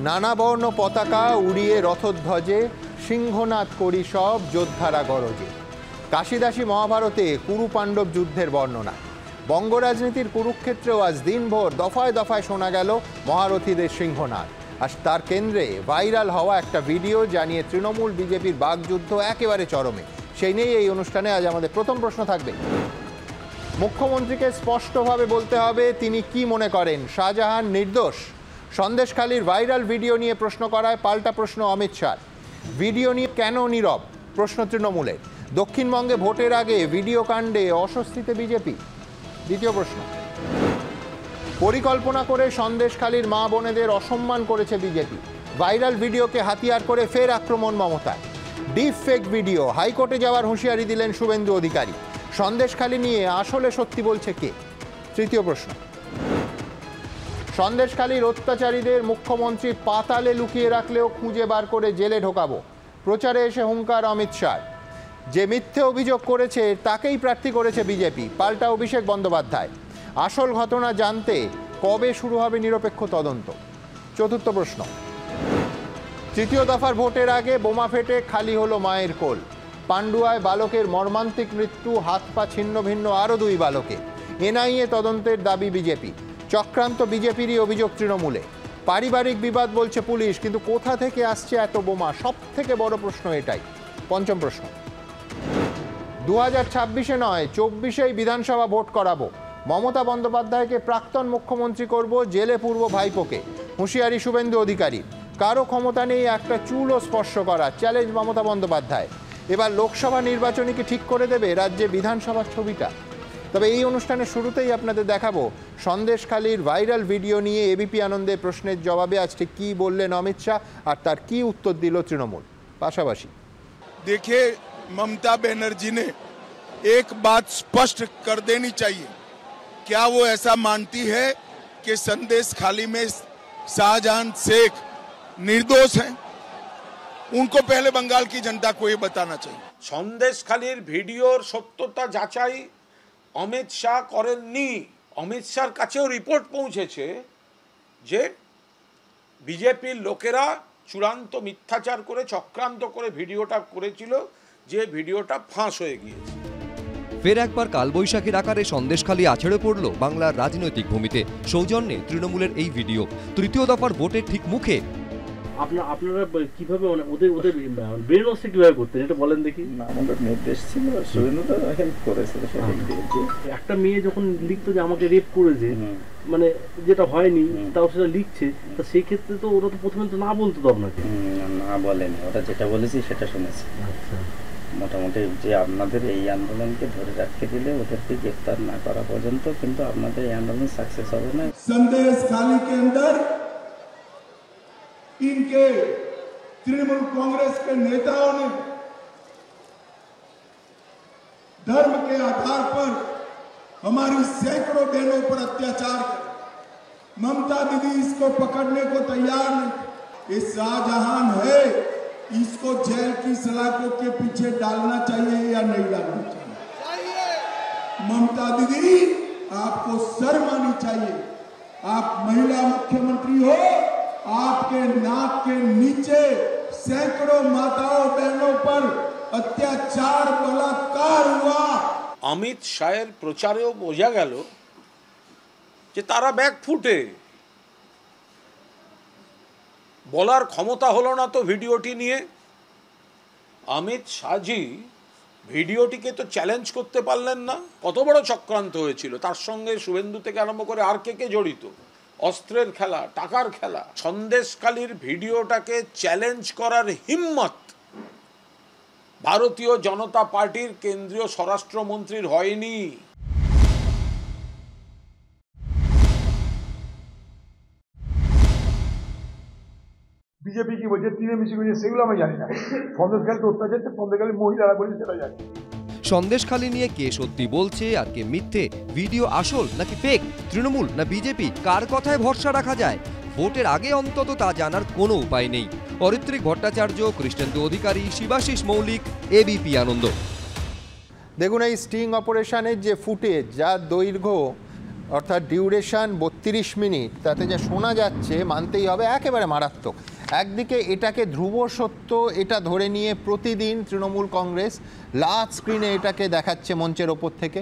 নানা বর্ণ পতাকা উড়িয়ে রথধ্বজে সিংহনাদ করি সব যোদ্ধারা গরজে। কাশিদাসী মহাভারতে কুরু পাণ্ডব যুদ্ধের বর্ণনা। বঙ্গ রাজনীতির কুরুক্ষেত্রেও আজ দিনভর দফায় দফায় শোনা গেল মহারথীদের সিংহনাদ। আর তার কেন্দ্রে ভাইরাল হওয়া একটা ভিডিও জানিয়ে তৃণমূল বিজেপির বাগযুদ্ধ একেবারে চরমে। সেই নিয়েই এই অনুষ্ঠানে আজ আমাদের প্রথম প্রশ্ন থাকবে। মুখ্যমন্ত্রীকে স্পষ্টভাবে বলতে হবে তিনি কি মনে করেন শাহজাহান নির্দোষ। সন্দেশখালীর ভাইরাল ভিডিও নিয়ে প্রশ্ন করায় পাল্টা প্রশ্ন অমিত শাহ। ভিডিও নিয়ে কেন নীরব প্রশ্ন তৃণমূলের। দক্ষিণবঙ্গে ভোটের আগে ভিডিও কাণ্ডে অস্বস্তিতে বিজেপি। দ্বিতীয় প্রশ্ন, পরিকল্পনা করে সন্দেশখালীর মা বোনেদের অসম্মান করেছে বিজেপি। ভাইরাল ভিডিওকে হাতিয়ার করে ফের আক্রমণ মমতার। ডিপ ফেক ভিডিও, হাইকোর্টে যাওয়ার হুঁশিয়ারি দিলেন শুভেন্দু অধিকারী। সন্দেশখালী নিয়ে আসলে সত্যি বলছে কে। তৃতীয় প্রশ্ন, সন্দেশখালীর অত্যাচারীদের মুখ্যমন্ত্রী পাতালে লুকিয়ে রাখলেও খুঁজে বার করে জেলে ঢোকাবো। প্রচারে এসে হুঙ্কার অমিত শাহ। যে মিথ্যে অভিযোগ করেছে তাকেই প্রার্থী করেছে বিজেপি, পাল্টা অভিষেক বন্দ্যোপাধ্যায়। আসল ঘটনা জানতে কবে শুরু হবে নিরপেক্ষ তদন্ত। চতুর্থ প্রশ্ন, তৃতীয় দফার ভোটের আগে বোমা ফেটে খালি হলো মায়ের কোল। পান্ডুয়ায় বালকের মর্মান্তিক মৃত্যু, হাত পা ছিন্ন ভিন্ন আরও 2 বালকে। এনআইএ তদন্তের দাবি বিজেপি। চক্রান্ত বিজেপিরই অভিযোগ তৃণমূলে। পারিবারিক বিবাদ বলছে পুলিশ, কিন্তু কোথা থেকে আসছে এত বোমা? সব থেকে বড় প্রশ্ন এটাই। পঞ্চম প্রশ্ন, 2026-এ নয় 24-এই বিধানসভা ভোট করাবো। মমতা বন্দ্যোপাধ্যায়কে প্রাক্তন মুখ্যমন্ত্রী করব, জেলে পূর্ব ভাইপোকে। হুঁশিয়ারি শুভেন্দু অধিকারী। কারো ক্ষমতা নেই একটা চুলও স্পর্শ করা, চ্যালেঞ্জ মমতা বন্দ্যোপাধ্যায়। এবার লোকসভা নির্বাচনে কি ঠিক করে দেবে রাজ্যে বিধানসভার ছবিটা? তবে এই অনুষ্ঠানের শুরুতেই আপনাদের দেখাবো সন্দেশখালীর ভাইরাল ভিডিও নিয়ে এবিপি আনন্দের প্রশ্নের জবাবে আজকে কি বললেন অমিত শাহ আর তার কি উত্তর দিল তৃণমূল। পাশাপাশি देखिए, ममता बनर्जी ने एक बात स्पष्ट कर देनी चाहिए। क्या वो ऐसा मानती है कि संदेशखाली में शाहजहां शेख निर्दोष हैं? उनको पहले बंगाल की जनता को ये बताना चाहिए। সন্দেশখালীর ভিডিওর সত্যতা যাচাই অমিত শাহ করেননি। অমিত শাহর কাছেও রিপোর্ট পৌঁছেছে যে বিজেপির লোকেরা চূড়ান্ত মিথ্যাচার করে চক্রান্ত করে ভিডিওটা করেছিল, যে ভিডিওটা ফাঁস হয়ে গিয়েছে। ফের একবার কালবৈশাখীর আকারে সন্দেশখালী আছড়ে পড়ল বাংলার রাজনৈতিক ভূমিতে। সৌজন্যে তৃণমূলের এই ভিডিও তৃতীয় দফার ভোটের ঠিক মুখে। আপনারা কিভাবে ওদের ব্রেন ওয়াশটা কিভাবে করতেন এটা বলেন দেখি। আমাদের নির্দেশ ছিল, শুভেন্দুটা হেল্প করেছিল। একটা মেয়ে যখন লিখতো যে আমাকে রেপ করেছে, মানে যেটা হয়নি তাও সেটা লিখছে, তা সেই ক্ষেত্রে তো ওরা তো প্রথমে তো না বলতো তো আপনাকে। না বলেনি, ওরা যেটা বলেছি সেটা শুনেছি। আচ্ছা, মোটামুটি যে আপনাদের এই আন্দোলনকে ধরে রাখতে দিলে ওদেরকে গ্রেফতার না করা পর্যন্ত কিন্তু আপনাদের এই আন্দোলন সাকসেস হবে না। संदेशखाली के अंदर इनके तृणमूल कांग्रेस के नेताओं ने धर्म के आधार पर हमारी सैकड़ों बहनों पर अत्याचार किया। ममता दीदी इसको पकड़ने को तैयार नहीं। ये शाहजहां है, इसको जेल की सलाखों के पीछे डालना चाहिए या नहीं डालना चाहिए? ममता दीदी, आपको शर्म आनी चाहिए। आप महिला मुख्यमंत्री हो, आपके नाक के नीचे सैकड़ों माताओं बहनों पर अत्याचार बलात्कार हुआ। অমিত শাহের প্রচারেও বোঝা গেল যে তারা ব্যাকফুটে। বলার ক্ষমতা হলো না তো ভিডিওটি নিয়ে। অমিত শাহজি ভিডিওটিকে তো চ্যালেঞ্জ করতে পারলেন না। কত বড় চক্রান্ত হয়েছিল, তার সঙ্গে শুভেন্দু থেকে আরম্ভ করে আর কে জড়িত। অস্ত্রের খেলা, টাকার খেলা। সন্দেশখালীর ভিডিওটাকে চ্যালেঞ্জ করার হিম্মত ভারতীয় জনতা পার্টির কেন্দ্রীয় স্বরাষ্ট্রমন্ত্রীর হয়নি। বিজেপি কি বলছে, তৃণমূল কি বলছে, সেগুলো আমি জানি না। সন্দেশখালী তো অত্যাচার, সন্দেশখালী মহিলারা বলছে সেটা জানি। সন্দেশখালী নিয়ে কে সত্যি বলছে আর কে মিথ্যে, ভিডিও আসল নাকি ফেক, তৃণমূল না বিজেপি, কার কথায় ভরসা রাখা যায়? ভোটের আগে অন্তত তা জানার কোনো উপায় নেই। অরিত্রিক ভট্টাচার্য, কৃষ্ণেন্দু অধিকারী, শিবাশিস মৌলিক, এবিপি আনন্দ। দেখুন এই স্টিং অপারেশনের যে ফুটেজ, যার দৈর্ঘ্য অর্থাৎ ডিউরেশন 32 মিনিট, তাতে যা শোনা যাচ্ছে মানতেই হবে একেবারে মারাত্মক। একদিকে এটাকে ধ্রুব সত্য এটা ধরে নিয়ে প্রতিদিন তৃণমূল কংগ্রেস লার্জ স্ক্রিনে এটাকে দেখাচ্ছে মঞ্চের ওপর থেকে,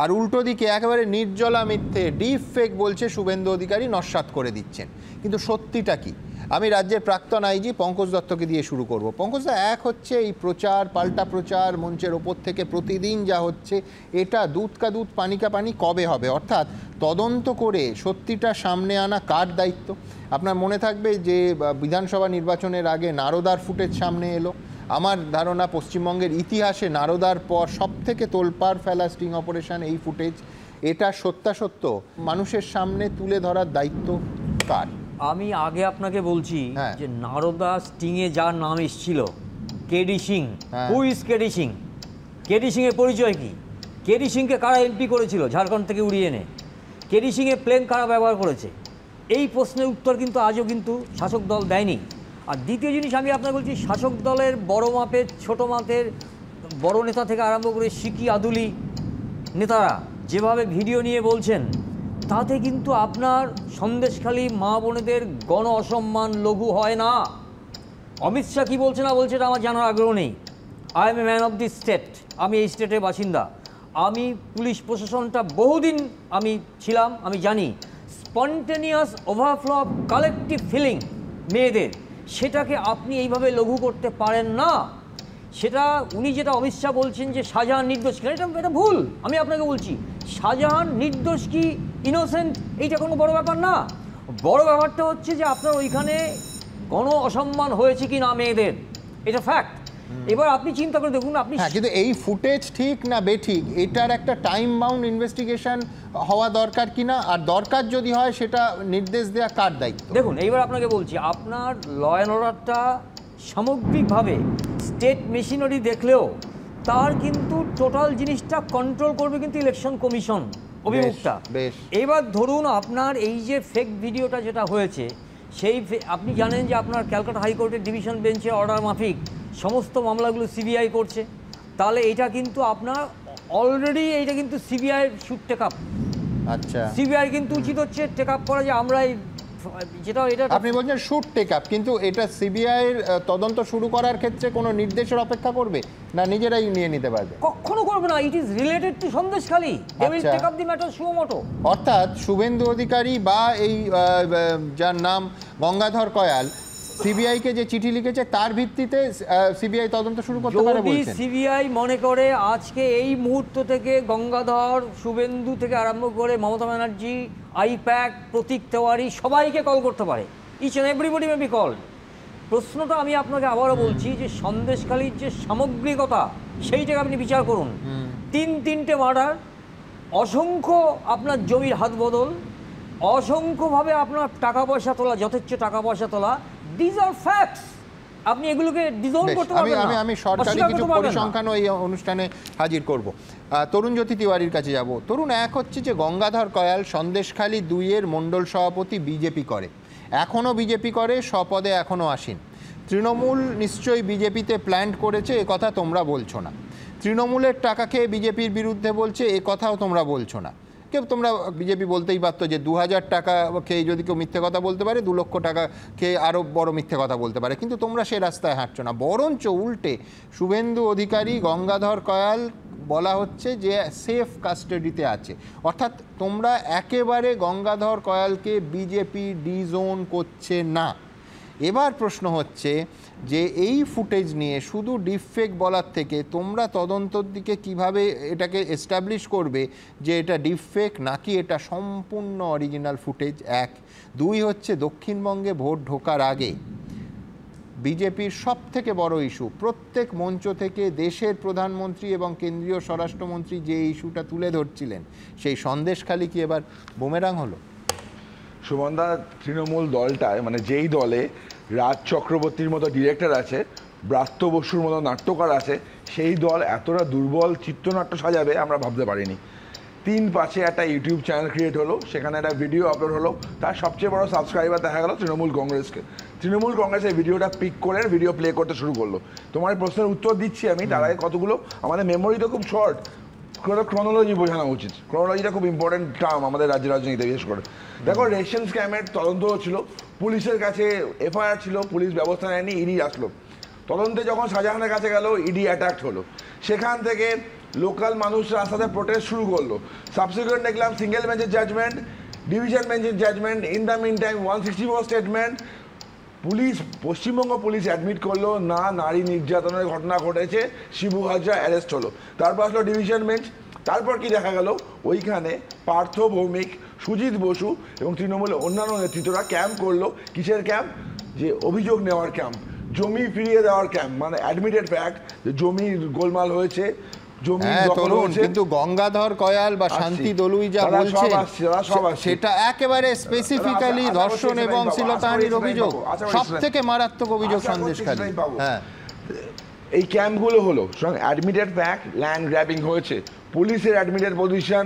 আর উল্টো দিকে একেবারে নির্জলা মিথ্যে ডিপ ফেক বলছে শুভেন্দু অধিকারী নস্যাৎ করে দিচ্ছেন। কিন্তু সত্যিটা কি? আমি রাজ্যের প্রাক্তন আইজি পঙ্কজ দত্তকে দিয়ে শুরু করব। পঙ্কজদা, এক হচ্ছে এই প্রচার, পাল্টা প্রচার মঞ্চের ওপর থেকে প্রতিদিন যা হচ্ছে, এটা দুধ কা দুধ পানি কা পানি কবে হবে? অর্থাৎ তদন্ত করে সত্যিটা সামনে আনা কার দায়িত্ব? আপনার মনে থাকবে যে বিধানসভা নির্বাচনের আগে নারদার ফুটেজ সামনে এলো। আমার ধারণা পশ্চিমবঙ্গের ইতিহাসে নারদার পর সবথেকে তোলপাড় ফেলা স্টিং অপারেশন এই ফুটেজ। এটা সত্যাসত্য মানুষের সামনে তুলে ধরার দায়িত্ব কার? আমি আগে আপনাকে বলছি যে নারদা স্টিংয়ে যার নাম এসেছিল KD Singh, who is KD Singh? KD Singh এর পরিচয় কি? কেডি সিংকে কারা এমপি করেছিল ঝাড়খণ্ড থেকে উড়িয়ে এনে? কেডি সিং এর প্লেন কারা ব্যবহার করেছে? এই প্রশ্নের উত্তর কিন্তু আজও কিন্তু শাসক দল দেয়নি। আর দ্বিতীয় জিনিস আমি আপনাকে বলছি, শাসক দলের বড় মাপের ছোট মাপের বড় নেতা থেকে আরম্ভ করে সিকি আদুলি নেতারা যেভাবে ভিডিও নিয়ে বলছেন, তাতে কিন্তু আপনার সন্দেশখালী মা বোনেদের গণ অসম্মান লঘু হয় না। অমিত শাহ কী বলছে না বলছে এটা আমার জানার আগ্রহ নেই। I M a man of the state, আমি এই স্টেটের বাসিন্দা। আমি পুলিশ প্রশাসনটা বহুদিন আমি ছিলাম, আমি জানি spontaneous overflow of collective feeling মেয়েদের, সেটাকে আপনি এইভাবে লঘু করতে পারেন না। সেটা উনি যেটা অমিত শাহ বলছেন যে শাহজাহান নির্দোষ, এটা ভুল। আমি আপনাকে বলছি শাহজাহান নির্দোষ কি ইনোসেন্ট এইটা কোনো বড় ব্যাপার না। বড় ব্যাপারটা হচ্ছে যে আপনার ওইখানে গণ অসম্মান হয়েছে কি না মেয়েদের, এটা ফ্যাক্ট। এবার আপনি চিন্তা করে দেখুন আপনি কিন্তু এই ফুটেজ ঠিক না বেঠিক এটার একটা টাইম বাউন্ড ইনভেস্টিগেশন হওয়া দরকার কিনা, আর দরকার যদি হয় সেটা নির্দেশ দেওয়া কার দায়িত্ব? দেখুন এইবার আপনাকে বলছি, আপনার ল অ্যান্ড অর্ডারটা সামগ্রিকভাবে স্টেট মেশিনারি দেখলেও তার কিন্তু টোটাল জিনিসটা কন্ট্রোল করবে কিন্তু ইলেকশন কমিশন অভিমুখটা। এবার ধরুন আপনার এই যে ফেক ভিডিওটা যেটা হয়েছে, সেই আপনি জানেন যে আপনার ক্যালকাটা হাইকোর্টের ডিভিশন বেঞ্চের অর্ডার মাফিক সমস্ত মামলাগুলো সিবিআই করছে। তাহলে এটা কিন্তু আপনার অলরেডি এইটা কিন্তু সিবিআই শুড টেক আপ। আচ্ছা, সিবিআই কিন্তু উচিত হচ্ছে টেক আপ করা, যে আমরা যেটা এটা আপনি বলছেন শুড টেক আপ, কিন্তু এটা সিবিআই এর তদন্ত শুরু করার ক্ষেত্রে কোনো নির্দেশের অপেক্ষা করবে না নিজেরাই নিয়ে নিতে পারবে? কখনো করবে না। It is related to Sandeshkhali, they will take up the matter suo motu. অর্থাৎ শুভেন্দু অধিকারী বা এই যার নাম গঙ্গাধর কয়াল সিবিআইকে যে চিঠি লিখেছে তার ভিত্তিতে সিবিআই তদন্ত শুরু করতে পারে বলছেন। যদি সিবিআই মনে করে আজকে এই মুহূর্ত থেকে গঙ্গাধর, শুভেন্দু থেকে আরম্ভ করে মমতা ব্যানার্জি, আইপ্যাক, প্রতীক তেওয়ারি সবাইকে কল করতে পারে। Each and everybody may be called. প্রশ্নটা আমি আপনাকে আবারও বলছি যে সন্দেশখালীর যে সামগ্রিকতা সেইটাকে আপনি বিচার করুন। তিনটে মার্ডার, অসংখ্য আপনার জমির হাত বদল, অসংখ্যভাবে আপনার টাকা পয়সা তোলা, যথেচ্ছ টাকা পয়সা তোলা, দিস আর ফ্যাক্টস। আপনি এগুলোকে ডিজাইন করতে পারবেন না। আমি সরকারি কিছু পরিসংখ্যান এই অনুষ্ঠানে হাজির করব। তরুণ জ্যোতি তিওয়ারির কাছে যাব। তরুণ, এক হচ্ছে যে গঙ্গাধর কয়াল সন্দেশখালী 2-এর মণ্ডল সভাপতি বিজেপি করে, এখনও বিজেপি করে, স্বপদে এখনও আসেন। তৃণমূল নিশ্চয়ই বিজেপিতে প্ল্যান্ট করেছে, এ কথা তোমরা বলছো না। তৃণমূলের টাকা খেয়ে বিজেপির বিরুদ্ধে বলছে, এ কথাও তোমরা বলছো না। কেউ তোমরা বিজেপি বলতেই পারতো যে 2000 টাকা খেয়ে যদি কেউ মিথ্যে কথা বলতে পারে, 2 লক্ষ টাকা খেয়ে আরও বড় মিথ্যে কথা বলতে পারে, কিন্তু তোমরা সে রাস্তায় হাঁটছো না। বরঞ্চ উল্টে শুভেন্দু অধিকারী, গঙ্গাধর কয়াল বলা হচ্ছে যে সেফ কাস্টাডিতে আছে। অর্থাৎ তোমরা একেবারে গঙ্গাধর কয়ালকে বিজেপি ডিজোন করছে না। এবার প্রশ্ন হচ্ছে যে এই ফুটেজ নিয়ে শুধু ডিপফেক বলার থেকে তোমরা তদন্তর দিকে কিভাবে এটাকে এস্টাবলিশ করবে যে এটা ডিপফেক নাকি এটা সম্পূর্ণ অরিজিনাল ফুটেজ? 1, 2 হচ্ছে দক্ষিণবঙ্গে ভোট ঢোকার আগে বিজেপির সবথেকে বড় ইস্যু, প্রত্যেক মঞ্চ থেকে দেশের প্রধানমন্ত্রী এবং কেন্দ্রীয় স্বরাষ্ট্রমন্ত্রী যে ইস্যুটা তুলে ধরছিলেন, সেই সন্দেশখালী কি এবার বুমেরাং হলো? সুমনদা, তৃণমূল দলটায় মানে যেই দলে রাজ চক্রবর্তীর মতো ডিরেক্টর আছে, ব্রাত্য বসুর মতো নাট্যকার আছে, সেই দল এতটা দুর্বল চিত্রনাট্য সাজাবে আমরা ভাবতে পারিনি। 3-5-এ একটা ইউটিউব চ্যানেল ক্রিয়েট হলো, সেখানে একটা ভিডিও আপলোড হলো, তার সবচেয়ে বড় সাবস্ক্রাইবার দেখা গেল তৃণমূল কংগ্রেসকে। তৃণমূল কংগ্রেস এই ভিডিওটা পিক করে ভিডিও প্লে করতে শুরু করলো। তোমার প্রশ্নের উত্তর দিচ্ছি আমি, তার আগে কতগুলো, আমাদের মেমোরি তো খুব শর্ট। ক্রনোলজি বোঝানো উচিত। ক্রনোলজিটা খুব ইম্পর্টেন্ট টার্ম আমাদের রাজ্যের রাজনীতিতে, বিশেষ করে। দেখো, রেশন স্ক্যামের তদন্ত হচ্ছিল, পুলিশের কাছে এফআইআর ছিল, পুলিশ ব্যবস্থা নেয়নি, ইডি আসলো তদন্তে। যখন শাহজাহানের কাছে গেল, ইডি অ্যাটাক হলো। সেখান থেকে লোকাল মানুষ রাস্তাতে প্রোটেস্ট শুরু করলো। সাবসিকুয়েন্ট দেখলাম সিঙ্গেল বেঞ্চের জাজমেন্ট, ডিভিশন বেঞ্চের judgment, in the mean time 164 statement. Police, Paschimbanga police admit করলো না নারী নির্যাতনের ঘটনা ঘটেছে, শিবু হাজরা অ্যারেস্ট হলো। তারপর আসলো ডিভিশন বেঞ্চ। তারপর কি দেখা গেল, ওইখানে পার্থ ভৌমিক, সুজিত বসু এবং তৃণমূলের অন্যান্য নেতৃত্বরা ক্যাম্প করলো। কিসের ক্যাম্প? যে অভিযোগ নেওয়ার ক্যাম্প, জমি ফিরিয়ে দেওয়ার ক্যাম্প। মানে অ্যাডমিটেড ফ্যাক্ট যে জমি গোলমাল হয়েছে, জমি দখল হয়েছে। কিন্তু গঙ্গাধর কয়াল বা শান্তি দলুই যা বলছে সেটা একেবারে স্পেসিফিক্যালি ধর্ষণ এবং শ্লীলতাহানির অভিযোগ, সবথেকে মারাত্মক অভিযোগ সন্দেশখালী। হ্যাঁ, এই ক্যাম্পগুলো হলো অ্যাডমিটেড ফ্যাক্ট, ল্যান্ড গ্র্যাবিং হয়েছে, পুলিশের অ্যাডমিটেড পজিশন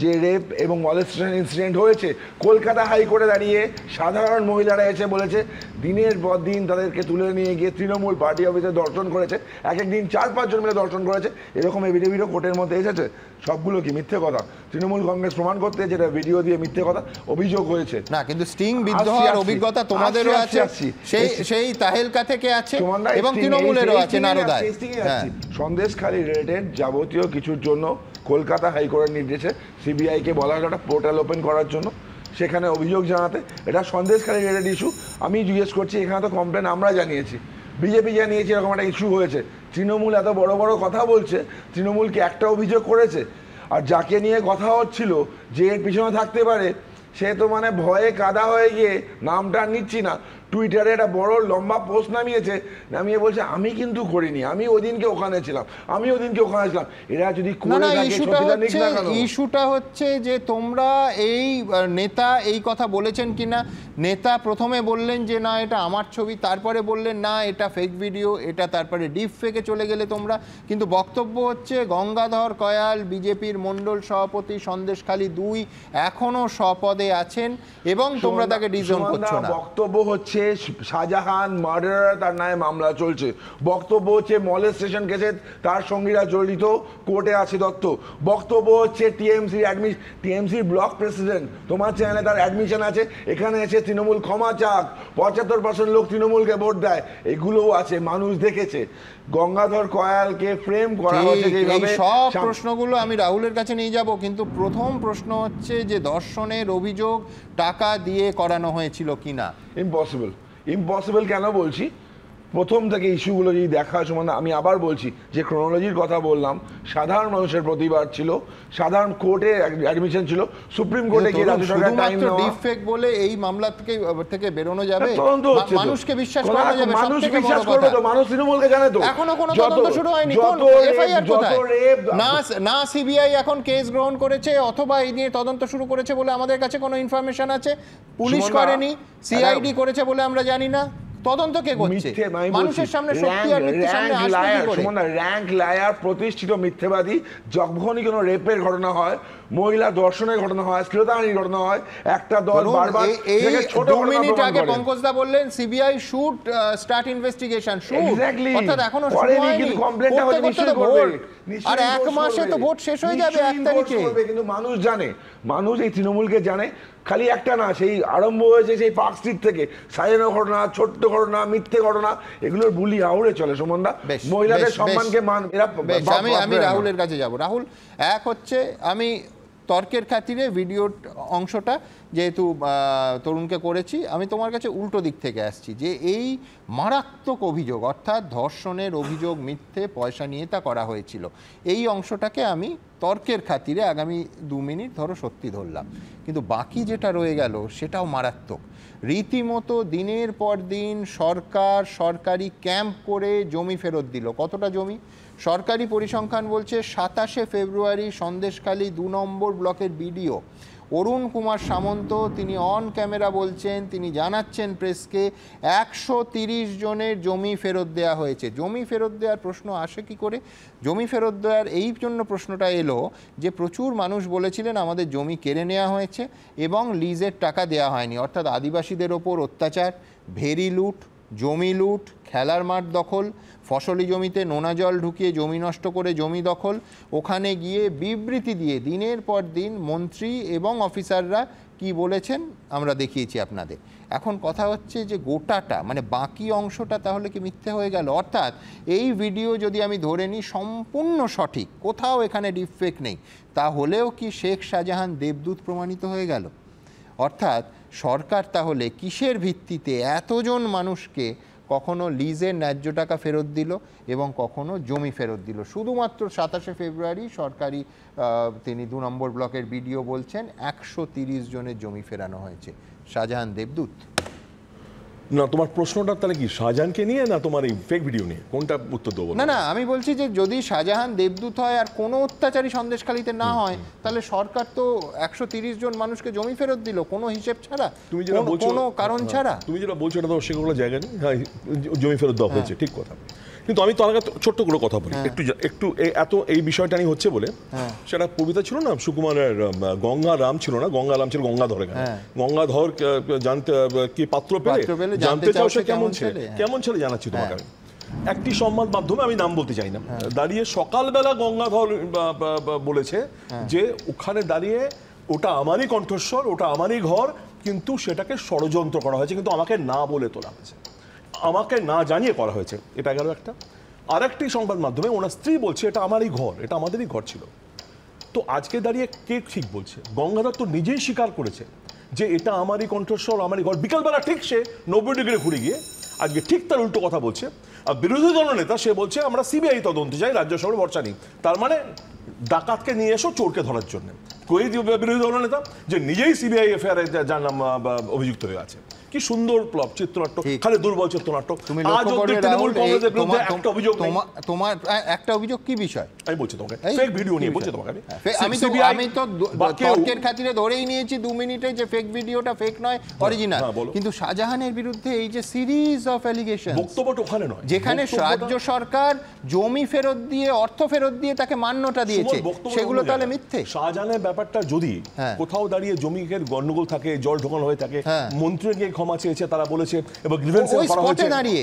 যে রেপ এবং মলেস্টেশন ইনসিডেন্ট হয়েছে। কলকাতা হাইকোর্টে দাঁড়িয়ে সাধারণ মহিলারা এসে বলেছে দিনের পর দিন তাদেরকে তুলে নিয়ে গিয়ে তৃণমূল পার্টি অফিসে দর্শন করেছে, এক একদিন 4-5 জন মিলে দর্শন করেছে, এরকম এভিডেভিটও কোর্টের মধ্যে এসেছে। সবগুলো কি মিথ্যে কথা? তৃণমূল কংগ্রেস প্রমাণ করতে যেটা ভিডিও দিয়ে মিথ্যে কথা অভিযোগ হয়েছে না, কিন্তু স্টিং বিদ্ধ হওয়ার অভিজ্ঞতা তোমাদেরও আছে, সেই তাহেলকা থেকে আছে এবং তৃণমূলেরও আছে নারদায়। সন্দেশখালী রিলেটেড যাবতীয় কিছুর জন্য কলকাতা হাইকোর্টের নির্দেশে সিবিআইকে বলা হলো একটা পোর্টাল ওপেন করার জন্য, সেখানে অভিযোগ জানাতে। এটা সন্দেশখালী রিলেটেড ইস্যু। আমি জিজ্ঞেস করছি, এখানে তো কমপ্লেন আমরা জানিয়েছি, বিজেপি জানিয়েছে, এরকম একটা ইস্যু হয়েছে। তৃণমূল এত বড় বড় কথা বলছে, তৃণমূলকে একটা অভিযোগ করেছে? আর যাকে নিয়ে কথা হচ্ছিল যে এর পিছনে থাকতে পারে, সে তো মানে ভয়ে কাদা হয়ে গিয়ে, নামটা নিচ্ছি না, টুইটারে একটা বড় লম্বা পোস্ট নামিয়েছে, নামিয়ে বলছে আমি কিন্তু করিনি, আমি ওদিনকে ওখানে ছিলাম, আমি ওদিনকে ওখানে ছিলাম। এরা যদি ইস্যুটা হচ্ছে যে তোমরা এই নেতা এই কথা বলেছেন কিনা। নেতা প্রথমে বললেন যে না এটা আমার ছবি, তারপরে বললেন না এটা ফেক ভিডিও, এটা তারপরে ডিপ ফেকে চলে গেলে তোমরা। কিন্তু বক্তব্য হচ্ছে গঙ্গাধর কয়াল বিজেপির মণ্ডল সভাপতি সন্দেশখালী 2 এখনো স্বপদে আছেন এবং তোমরা তাকে ডিজন করছো না। বক্তব্য হচ্ছে শাহজাহান মার্ডারার, তার নামে মামলা চলছে। বক্তব্য হচ্ছে মলেস্টেশন কেসে তার সঙ্গীরা জড়িত, কোর্টে আছে দত্ত। বক্তব্য হচ্ছে টিএমসির ব্লক প্রেসিডেন্ট, তোমার চ্যানেলে তার অ্যাডমিশন আছে, এখানে এসে তৃণমূল ক্ষমা চাক, 75% লোক তৃণমূলকে ভোট দেয়, এগুলোও আছে, মানুষ দেখেছে। গঙ্গাধর কয়ালকে ফ্রেম করা হচ্ছে যেভাবে। সব প্রশ্নগুলো আমি রাহুলের কাছে নিয়ে যাব, কিন্তু প্রথম প্রশ্ন হচ্ছে যে ধর্ষণের অভিযোগ টাকা দিয়ে করানো হয়েছিল কিনা। ইম্পসিবল কেন বলছি? প্রথম থেকে ইস্যুগুলো যদি দেখা সম্বন্ধে আমি আবার বলছি যে ক্রোনোলজির কথা বললাম, সাধারণ মানুষের প্রতিবাদ ছিল, সাধারণ কোর্টে অ্যাডমিশন ছিল, সুপ্রিম কোর্টে গিয়ে রাজ্য সরকার টাইম নেওয়া। ডিফেক্ট বলে এই মামলা থেকে বেরোনো যাবে, মানুষকে বিশ্বাস করা যাবে, মানুষ বিশ্বাস করবে তো, মানুষ তৃণমূলকে জানে তো। এখনো কোনো তদন্ত শুরু হয়নি, কোন এফআইআর কোথায়? না সিবিআই এখন কেস গ্রহণ করেছে অথবা এই নিয়ে তদন্ত শুরু করেছে বলে আমাদের কাছে কোনো ইনফরমেশন আছে, পুলিশ করেনি, সিআইডি করেছে বলে আমরা জানি না। তদন্ত কে করছে? মানুষের সামনে সত্যি আর মিথ্যে সামনে আসবে কি করে? র‍্যাঙ্ক লায়ার, প্রতিষ্ঠিত মিথ্যেবাদী। যখনই কোনো রেপের ঘটনা হয়, মহিলা ধর্ষণের ঘটনা হয়, শ্লীলতাহানির ঘটনা হয়, একটা দল বারবার ছোট 2 মিনিট আগে পঙ্কজদা বললেন সিবিআই শুড স্টার্ট ইনভেস্টিগেশন, অর্থাৎ এখনো শুরু হয়নি, কিন্তু কমপ্লেনটা হয়তো নিশ্চয়ই করবে। আর 1 মাসে তো ভোট শেষ হয়ে যাবে 1 তারিখে। কিন্তু মানুষ জানে, মানুষ এই তৃণমূলকে জানে। খালি একটা না, সেই আরম্ভ হয়েছে সেই পার্ক স্ট্রিট থেকে, সাজানো ঘটনা, ছোট্ট ঘটনা, মিথ্যে ঘটনা, এগুলোর বুলি আউড়ে চলে সুমনদা। মহিলাদের সম্মানকে মান। আমি রাহুলের কাছে যাব। রাহুল, এক হচ্ছে আমি তর্কের খাতিরে ভিডিওর অংশটা যেহেতু তরুণকে করেছি, আমি তোমার কাছে উল্টো দিক থেকে আসছি যে এই মারাত্মক অভিযোগ, অর্থাৎ ধর্ষণের অভিযোগ মিথ্যে, পয়সা নিয়ে তা করা হয়েছিল, এই অংশটাকে আমি তর্কের খাতিরে আগামী 2 মিনিট ধরো সত্যি ধরলাম, কিন্তু বাকি যেটা রয়ে গেল সেটাও মারাত্মক। রীতিমতো দিনের পর দিন সরকার সরকারি ক্যাম্প করে জমি ফেরত দিল। কতটা জমি? সরকারি পরিসংখ্যান বলছে 27শে ফেব্রুয়ারি সন্দেশখালী 2 নম্বর ব্লকের বিডিও অরুণ কুমার সামন্ত তিনি অন ক্যামেরা বলছেন, তিনি জানাচ্ছেন প্রেসকে 130 জনের জমি ফেরত দেওয়া হয়েছে। জমি ফেরত দেওয়ার প্রশ্ন আসে কি করে? জমি ফেরত দেওয়ার এই জন্য প্রশ্নটা এলো যে প্রচুর মানুষ বলেছিলেন আমাদের জমি কেড়ে নেওয়া হয়েছে এবং লিজের টাকা দেওয়া হয়নি, অর্থাৎ আদিবাসীদের ওপর অত্যাচার, ভেরি লুট, জমি লুট, খেলার মাঠ দখল, ফসলি জমিতে নোনা জল ঢুকিয়ে জমি নষ্ট করে জমি দখল, ওখানে গিয়ে বিবৃতি দিয়ে দিনের পর দিন মন্ত্রী এবং অফিসাররা কি বলেছেন আমরা দেখিয়েছি আপনাদের। এখন কথা হচ্ছে যে গোটাটা মানে বাকি অংশটা তাহলে কি মিথ্যে হয়ে গেল? অর্থাৎ এই ভিডিও যদি আমি ধরে নিই সম্পূর্ণ সঠিক, কোথাও এখানে ডিফেক্ট নেই, তাহলেও কি শেখ শাহজাহান দেবদূত প্রমাণিত হয়ে গেল? অর্থাৎ সরকার তাহলে কিসের ভিত্তিতে এতজন মানুষকে কখনো লিজের ন্যায্য টাকা ফেরত দিল এবং কখনো জমি ফেরত দিল? শুধুমাত্র 27শে ফেব্রুয়ারি সরকারি তিনি 2 নম্বর ব্লকের বিডিও বলছেন 130 জনের জমি ফেরানো হয়েছে। শাহজাহান দেবদূত? না, তোমার প্রশ্নটা তাহলে কি শাহজাহানকে নিয়ে না তোমার এই ফেক ভিডিও নিয়ে? কোনটা উত্তর দেবো? না না, আমি বলছি যে যদি শাহজাহান দেবদূত হয় আর কোনো অত্যাচারী সন্দেশখালীতে না হয়, তাহলে সরকার তো 130 জন মানুষকে জমি ফেরত দিল কোনো হিসেব ছাড়া, তুমি যেটা বলছো কোনো কারণ ছাড়া। তুমি যেটা বলছো এটা তো সেগুলো জায়গা নেই, হ্যাঁ জমি ফেরত দেওয়া হয়েছে, ঠিক কথা। কিন্তু আমি তো আগে ছোট্ট করে কথা বলি, একটু এত এই বিষয়টা নিয়ে হচ্ছে বলে সেটা কবিতা ছিল না সুকুমারের, গঙ্গা রাম ছিল না, গঙ্গা রাম ছিল গঙ্গাধর। গঙ্গাধর জানতে কি পাত্র পেলে জানতে চাও সে কেমন ছেলে, কেমন ছেলে জানাচ্ছি তোমাকে আমি। একটি সংবাদ মাধ্যমে, আমি নাম বলতে চাই না, দাঁড়িয়ে সকালবেলা গঙ্গাধর বলেছে যে ওখানে দাঁড়িয়ে ওটা আমারই কণ্ঠস্বর, ওটা আমারই ঘর, কিন্তু সেটাকে ষড়যন্ত্র করা হয়েছে, কিন্তু আমাকে না বলে তোলা হয়েছে, আমাকে না জানিয়ে করা হয়েছে। এটা গেল একটা। আরেকটি সংবাদ মাধ্যমে ওনার স্ত্রী বলছে এটা আমারই ঘর, এটা আমাদেরই ঘর ছিল। তো আজকে দাঁড়িয়ে কে ঠিক বলছে? গঙ্গাধর তো নিজেই স্বীকার করেছে যে এটা আমারই কণ্ঠস্বর, আমারই ঘর। বিকালবেলা ঠিক সে 90 ডিগ্রি ঘুরে গিয়ে আজকে ঠিক তার উল্টো কথা বলছে। আর বিরোধী দলনেতা সে বলছে আমরা সিবিআই তদন্ত চাই, রাজ্য সরকার ভরসা নেই। তার মানে ডাকাতকে নিয়ে এসো চোরকে ধরার জন্য। কই বিরোধী দলনেতা যে নিজেই সিবিআই এফআইআর যার নাম অভিযুক্ত হয়ে আছে। কি সুন্দর প্লট, চিত্রনাট্য, খালি দুর্বল চিত্রনাট্য। তোমার একটা অভিযোগ কি বিষয় আমি বলছি তোমাকে, ফেক ভিডিও নিয়ে বলছি তোমাকে। আমি তো তর্কের খাতিরে ধরেই নিয়েছি 2 মিনিটে যে ফেক ভিডিওটা ফেক নয়, অরিজিনাল। কিন্তু শাহজাহানের বিরুদ্ধে এই যে সিরিজ অফ অ্যালিগেশন, বক্তব্যটা ওখানে নয়, যেখানে রাজ্য সরকার জমি ফেরত দিয়ে, অর্থ ফেরত দিয়ে তাকে মান্যতা দিয়েছে, সেগুলো তাহলে মিথ্যে। শাহজাহানের ব্যাপারটা যদি কোথাও দাঁড়িয়ে জমির গন্ডগোল থাকে, জল ঢোকানো হয়ে থাকে, মন্ত্রীকে ক্ষমা চেয়েছে, তারা বলেছে এবং গ্রিভেন্সে করা হয়েছে দাঁড়িয়ে,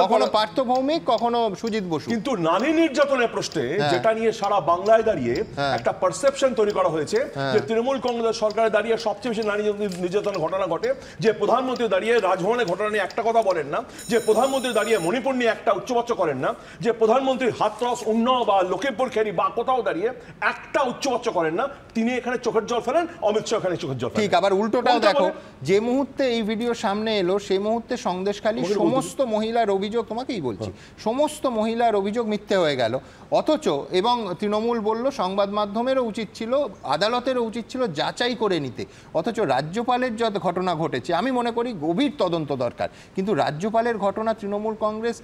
কখনো পার্থ ভৌমিক, কখনো সুজিত বসু। কিন্তু নারী নির্যাতনের প্রশ্নে যেটা নিয়ে সারা বাংলায় দাঁড়িয়ে একটা পারসেপশন তৈরি করা হয়েছে যে তৃণমূল কংগ্রেস সরকারে দাঁড়িয়ে সবচেয়ে বেশি নারী নির্যাতনের ঘটনা ঘটে, যে প্রধানমন্ত্রী দাঁড়িয়ে রাজভবনের ঘটনা নিয়ে একটা কথা বলেন না, যে প্রধানমন্ত্রী দাঁড়িয়ে মণিপুর নিয়ে একটা উচ্চবাচ্য করেন না, যে প্রধানমন্ত্রী হাতরস, উন্নাও বা লখিমপুর খেরি বা কোথাও দাঁড়িয়ে একটা উচ্চবাচ্য করেন না, তিনি এখানে চোখের জল ফেলেন, অমিত শাহ এখানে চোখের জল ফেলেন। ঠিক, আবার উল্টোটাও দেখো, যে মুহূর্তে এই ভিডিও সামনে এলো সেই মুহূর্তে সন্দেশখালী সমস্ত মহিলার অভিযোগ, তোমাকেই বলছি, সমস্ত মহিলার অভিযোগ মিথ্যে হয়ে গেল। অথচ এবং তৃণমূল বলল সংবাদ মাধ্যমেরও উচিত ছিল, আদালতেরও উচিত ছিল যাচাই করে নিতে। অথচ রাজ্যপালের যত ঘটনা ঘটেছে আমি মনে করি গভীর তদন্ত দরকার, কিন্তু রাজ্যপালের ঘটনা তৃণমূল কংগ্রেস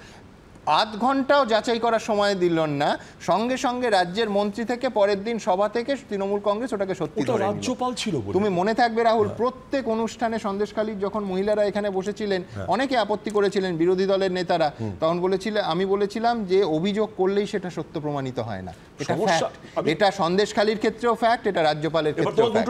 আধ ঘন্টাও যাচাই করার সময় দিল না, সঙ্গে সঙ্গে রাজ্যের মন্ত্রী থেকে পরের দিন সভা থেকে তৃণমূল কংগ্রেস ওটাকে সত্যি করে নিল। রাজ্যপাল ছিল, তুমি মনে থাকবে রাহুল, প্রত্যেক অনুষ্ঠানে সন্দেশখালীর যখন মহিলারা এখানে বসেছিলেন অনেকে আপত্তি করেছিলেন, বিরোধী দলের নেতারা, তখন আমি বলেছিলাম যে অভিযোগ করলেই সেটা সত্য প্রমাণিত হয় না, এটা ফ্যাক্ট। এটা সন্দেশখালীর ক্ষেত্রেও ফ্যাক্ট, এটা রাজ্যপালের ক্ষেত্রেও ফ্যাক্ট।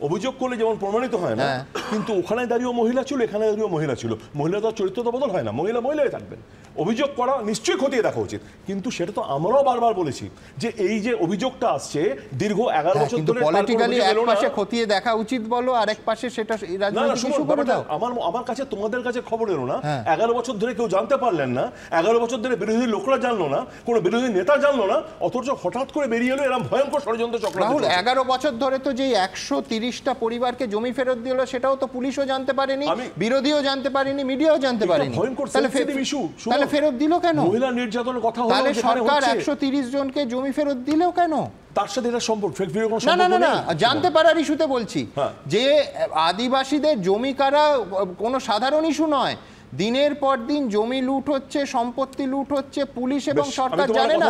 অভিযোগ করলে যেমন প্রমাণিত হয় না, কিন্তু ওখানে দাঁড়িয়েও মহিলা ছিল, এখানে দাঁড়িয়েও মহিলা ছিল, মহিলাদের চরিত্র তো বদল হয় না, মহিলা মহিলাই থাকবেন। অভিযোগ করা নিশ্চয়ই খতিয়ে দেখা উচিত, কিন্তু সেটা তো আমরাও বারবার বলেছি যে এই যে অভিযোগটা আসছে দীর্ঘ 11 বছর ধরে, পলিটিক্যালি এক পাশে খতিয়ে দেখা উচিত বলো, আরেক পাশে সেটা রাজনৈতিক ইস্যু করে দাও। আমার কাছে তোমাদের কাছে খবর এলো না, 11 বছর ধরে কেউ জানতে পারলেন না, 11 বছর ধরে বিরোধী লোকরা জানলো না, কোনো বিরোধী নেতা জানলো না, অথচ হঠাৎ করে বেরিয়ে এলো এরকম ভয়ঙ্কর ষড়যন্ত্র চক্রান্ত। রাহুল, 11 বছর ধরে তো যে 130টা পরিবারকে জমি ফেরত দিল সেটাও তো পুলিশও জানতে পারেনি, বিরোধীও জানতে পারেনি, মিডিয়াও জানতে পারেনি, তাহলে ফেরত দিল কেন? মহিলা নির্যাতনের কথা হলো, তাহলে সরকার 130 জনকে জমি ফেরত দিল কেন? তার সাথে এটা সম্পর্ক না, জানতে পারার ইস্যুতে বলছি যে আদিবাসীদের জমি কারা কোনো সাধারণ ইস্যু নয়। দিনের পর দিন জমি লুট হচ্ছে, সম্পত্তি লুট হচ্ছে, পুলিশ এবং সরকার জানে না।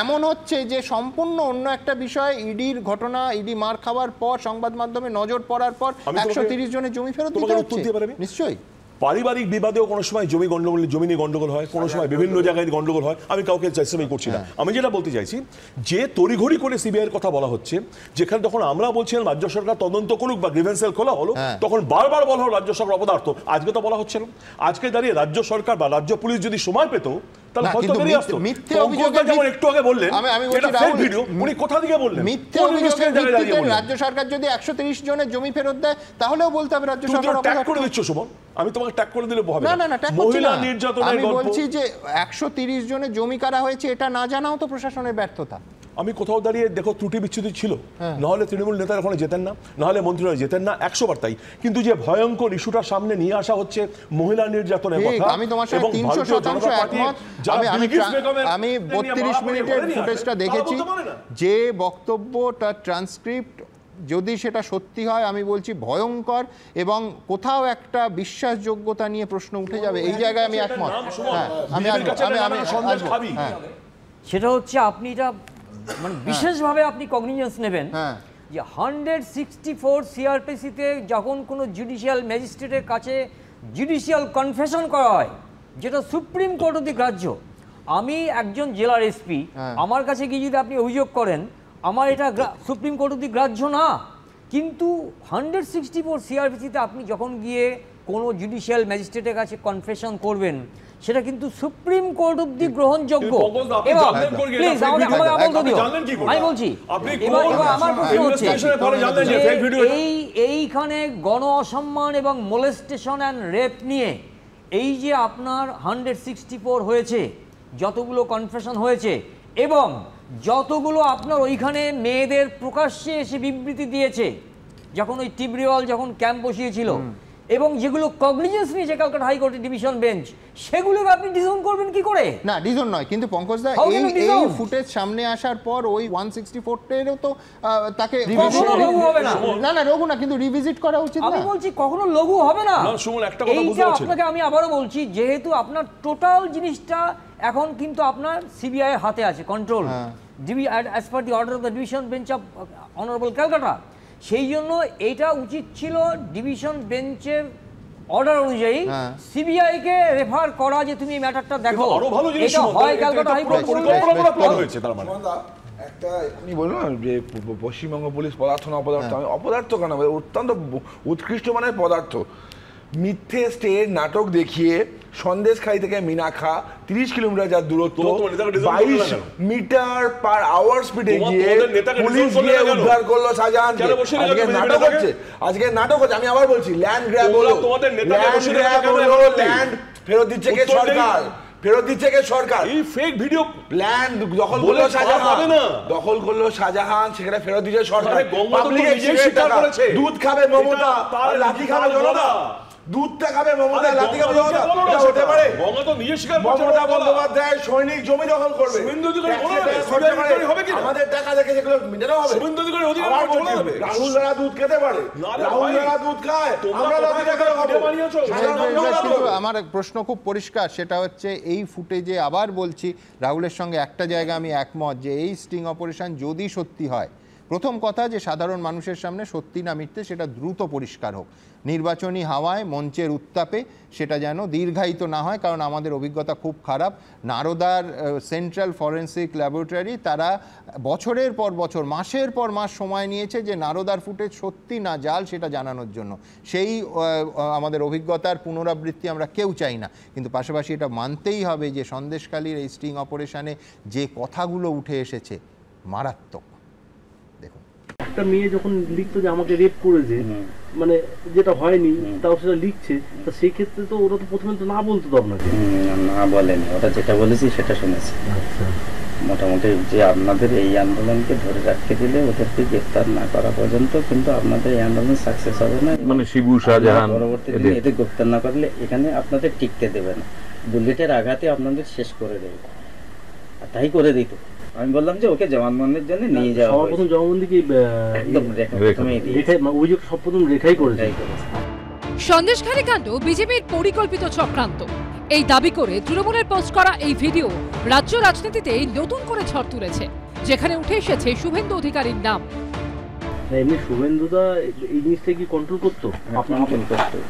এমন হচ্ছে যে সম্পূর্ণ অন্য একটা বিষয়, ইডির ঘটনা, ইডি মার খাওয়ার পর সংবাদ মাধ্যমে নজর পড়ার পর 130 জনের জমি ফেরত দিতে হচ্ছে। নিশ্চয়ই পারিবারিক বিবাদেও কোনো সময় জমি নিয়ে গন্ডগোল হয়, কোনো সময় বিভিন্ন জায়গায় গন্ডগোল হয়। আমি কাউকে জাস্টিফাই করছি না, আমি যেটা বলতে চাইছি যে তড়িঘড়ি করে সিবিআইয়ের কথা বলা হচ্ছে, যেখানে তখন আমরা বলছিলাম রাজ্য সরকার তদন্ত করুক বা গ্রিভেন্স সেল খোলা হলো, তখন বারবার বলা হলো রাজ্য সরকার অপদার্থ। আজকে তো বলা হচ্ছে না। আজকে দাঁড়িয়ে রাজ্য সরকার বা রাজ্য পুলিশ যদি সময় পেত তাহলে হয়তো বেরিয়ে আসতো। মিথ্যে অভিযোগের যেমন একটু আগে বললেন এটা ফেক ভিডিও, উনি কোথা থেকে বললেন? মিথ্যে অভিযোগের ভিত্তিতে রাজ্য সরকার যদি 130 জনের জমি ফেরত দেয় তাহলেও বলতে হবে রাজ্য সরকার ট্যাগ করে দিচ্ছ সুমন। আমি তোমাকে ট্যাগ করে দিলে হবে না। না, মহিলা নির্যাতনের আমি বলছি যে 130 জনের জমি কারা হয়েছে এটা না জানাও তো প্রশাসনের ব্যর্থতা। আমি কোথাও দাঁড়িয়ে দেখো ত্রুটি বিচ্ছুতি ছিল, নাহলে তৃণমূল নেতারা ওখানে যেতেন না, নাহলে মন্ত্রীরা যেতেন না, 100বার তাই। কিন্তু যে ভয়ঙ্কর ইস্যুটা সামনে নিয়ে আসা হচ্ছে মহিলা নির্যাতনের কথা, আমি তোমার সাথে 300% একমত। আমি 32 মিনিটের ফুটেজটা দেখেছি, যে বক্তব্যটা ট্রান্সক্রিপ্ট যদি সেটা সত্যি হয় আমি বলছি ভয়ঙ্কর, এবং কোথাও একটা বিশ্বাসযোগ্যতা নিয়ে প্রশ্ন উঠে যাবে। এই জায়গায় আমি একমত। সেটা হচ্ছে আপনি এটা মানে বিশেষভাবে আপনি কগনিজেন্স নেবেন যে 164 সিআরপিসিতে যখন কোনো জুডিশিয়াল ম্যাজিস্ট্রেটের কাছে জুডিশিয়াল কনফেশন করা হয়, যেটা সুপ্রিম কোর্ট অব্দি গ্রাহ্য। আমি একজন জেলার এসপি, আমার কাছে গিয়ে যদি আপনি অভিযোগ করেন, আমার এটা সুপ্রিম কোর্ট অব্দি গ্রাহ্য না। কিন্তু 164 সিআরপিসিতে আপনি যখন গিয়ে কোনো জুডিশিয়াল ম্যাজিস্ট্রেটের কাছে কনফেশন করবেন, সেটা কিন্তু সুপ্রিম কোর্ট অব্দি গ্রহণযোগ্য। আমি বলছি আমার প্রশ্ন হচ্ছে এইখানে গণ অসম্মান এবং মোলেস্টেশন অ্যান্ড রেপ নিয়ে এই যে আপনার 164 হয়েছে, যতগুলো কনফেশন হয়েছে, এবং যতগুলো আপনার ওইখানে মেয়েদের প্রকাশ্যে এসে বিবৃতি দিয়েছে যখন ওই টিবরিওয়াল যখন ক্যাম্প বসিয়েছিল, এবং যেগুলো কগনিজেন্স নিয়েছে ক্যালকাটা হাইকোর্টের ডিভিশন বেঞ্চ, সেগুলোকে আপনি ডিসন করবেন কি করে? না, ডিসন নয়, কিন্তু পঙ্কজদা এই ফুটেজ সামনে আসার পর ওই 164-এরও তো তাকে না লঘু না, কিন্তু রিভিজিট করা উচিত। আমি বলছি কখনো লঘু হবে না। এইটা আপনাকে আমি আবারও বলছি, যেহেতু আপনার টোটাল জিনিসটা এখন কিন্তু আপনার সিবিআই এর হাতে আছে, control as per the order of the division bench of honourable Calcutta. সেই জন্য এটা উচিত ছিল ডিভিশন বেঞ্চের অর্ডার অনুযায়ী সিবিআই কে রেফার করা, যে তুমি এই ম্যাটারটা দেখো। এটা হয় ক্যালকাটা হাইকোর্ট হয়েছে। তার মানে একটা এখনই বললো না যে পশ্চিমবঙ্গ পুলিশ পদার্থ না অপদার্থ, আমি অপদার্থ কেন, অত্যন্ত উৎকৃষ্ট মানের পদার্থ। মিথ্যে স্টেজ নাটক দেখিয়ে সন্দেশখালী থেকে মিনাখা 30 কিলোমিটার যার দূরত্ব 22 মিটার পার আওয়ার স্পিডে গিয়ে পুলিশ গিয়ে উদ্ধার করলো শাহজাহানকে। আজকে নাটক হচ্ছে, আমি আবার বলছি ল্যান্ড গ্র্যাব হলো, ল্যান্ড ফেরত দিচ্ছে কে? সরকার ফেরত দিচ্ছে কে? সরকার। এই ফেক ভিডিও ল্যান্ড দখল করলো শাহজাহান, সেখানে ফেরত দিচ্ছে সরকার। দুধ খাবে মমতা, লাঠি খাবে জনতা। দুধটা খাবে মমতা, লাঠি খাবে জনতা। এটা হতে পারে? মমতা বন্দ্যোপাধ্যায় সৈনিক জমি দখল করবে, আমাদের টাকা দেখে যেগুলো মেটানো হবে। রাহুল দ্বারা দুধ খেতে পারে, রাহুল দ্বারা দুধ খায়, আমরা লাঠি খাবে। আমার প্রশ্ন খুব পরিষ্কার, সেটা হচ্ছে এই ফুটেজে আবার বলছি, রাহুলের সঙ্গে একটা জায়গা আমি একমত, যে এই স্টিং অপারেশন যদি সত্যি হয়, প্রথম কথা যে সাধারণ মানুষের সামনে সত্যি না মিথ্যে সেটা দ্রুত পরিষ্কার হোক। নির্বাচনী হাওয়ায় মঞ্চের উত্তাপে সেটা যেন দীর্ঘায়িত না হয়, কারণ আমাদের অভিজ্ঞতা খুব খারাপ। নারদার সেন্ট্রাল ফরেন্সিক ল্যাবরেটরি তারা বছরের পর বছর, মাসের পর মাস সময় নিয়েছে যে নারদার ফুটেজ সত্যি না জাল সেটা জানানোর জন্য। সেই আমাদের অভিজ্ঞতার পুনরাবৃত্তি আমরা কেউ চাই না, কিন্তু পাশাপাশি এটা মানতেই হবে যে সন্দেশখালীর এই স্টিং অপারেশনে যে কথাগুলো উঠে এসেছে মারাত্মক। একটা মেয়ে যখন লিখতো যে আমাকে রেপ করেছে, মানে যেটা হয়নি তাও সেটা লিখছে, তা সেই ক্ষেত্রে তো ওরা তো প্রথমে তো না বলতো তো আপনাকে। না বলেনি, ওটা যেটা বলেছি সেটা শুনেছি। মোটামুটি যে আপনাদের এই আন্দোলনকে ধরে রাখতে দিলে ওদেরকে গ্রেফতার না করা পর্যন্ত কিন্তু আপনাদের এই আন্দোলন সাকসেস হবে না। মানে শিবু শাহজাহান পরবর্তী দিনে এদের গ্রেফতার না করলে এখানে আপনাদের টিকতে দেবে না, বুলেটের আঘাতে আপনাদের শেষ করে দেবে। আর তাই করে দিত। আমি বললাম যে ওকে জবানবন্দির জন্য নিয়ে যাওয়া। সর্বপ্রথম জবানবন্দি কি একদম অভিযোগ সর্বপ্রথম রেখাই করেছে। সন্দেশখালী কাণ্ড বিজেপির পরিকল্পিত চক্রান্ত, এই দাবি করে তৃণমূলের পোস্ট করা এই ভিডিও রাজ্য রাজনীতিতে নতুন করে ঝড় তুলেছে, যেখানে উঠে এসেছে শুভেন্দু অধিকারীর নাম। এমনি শুভেন্দুদা এই জিনিসটা কি কন্ট্রোল করতো?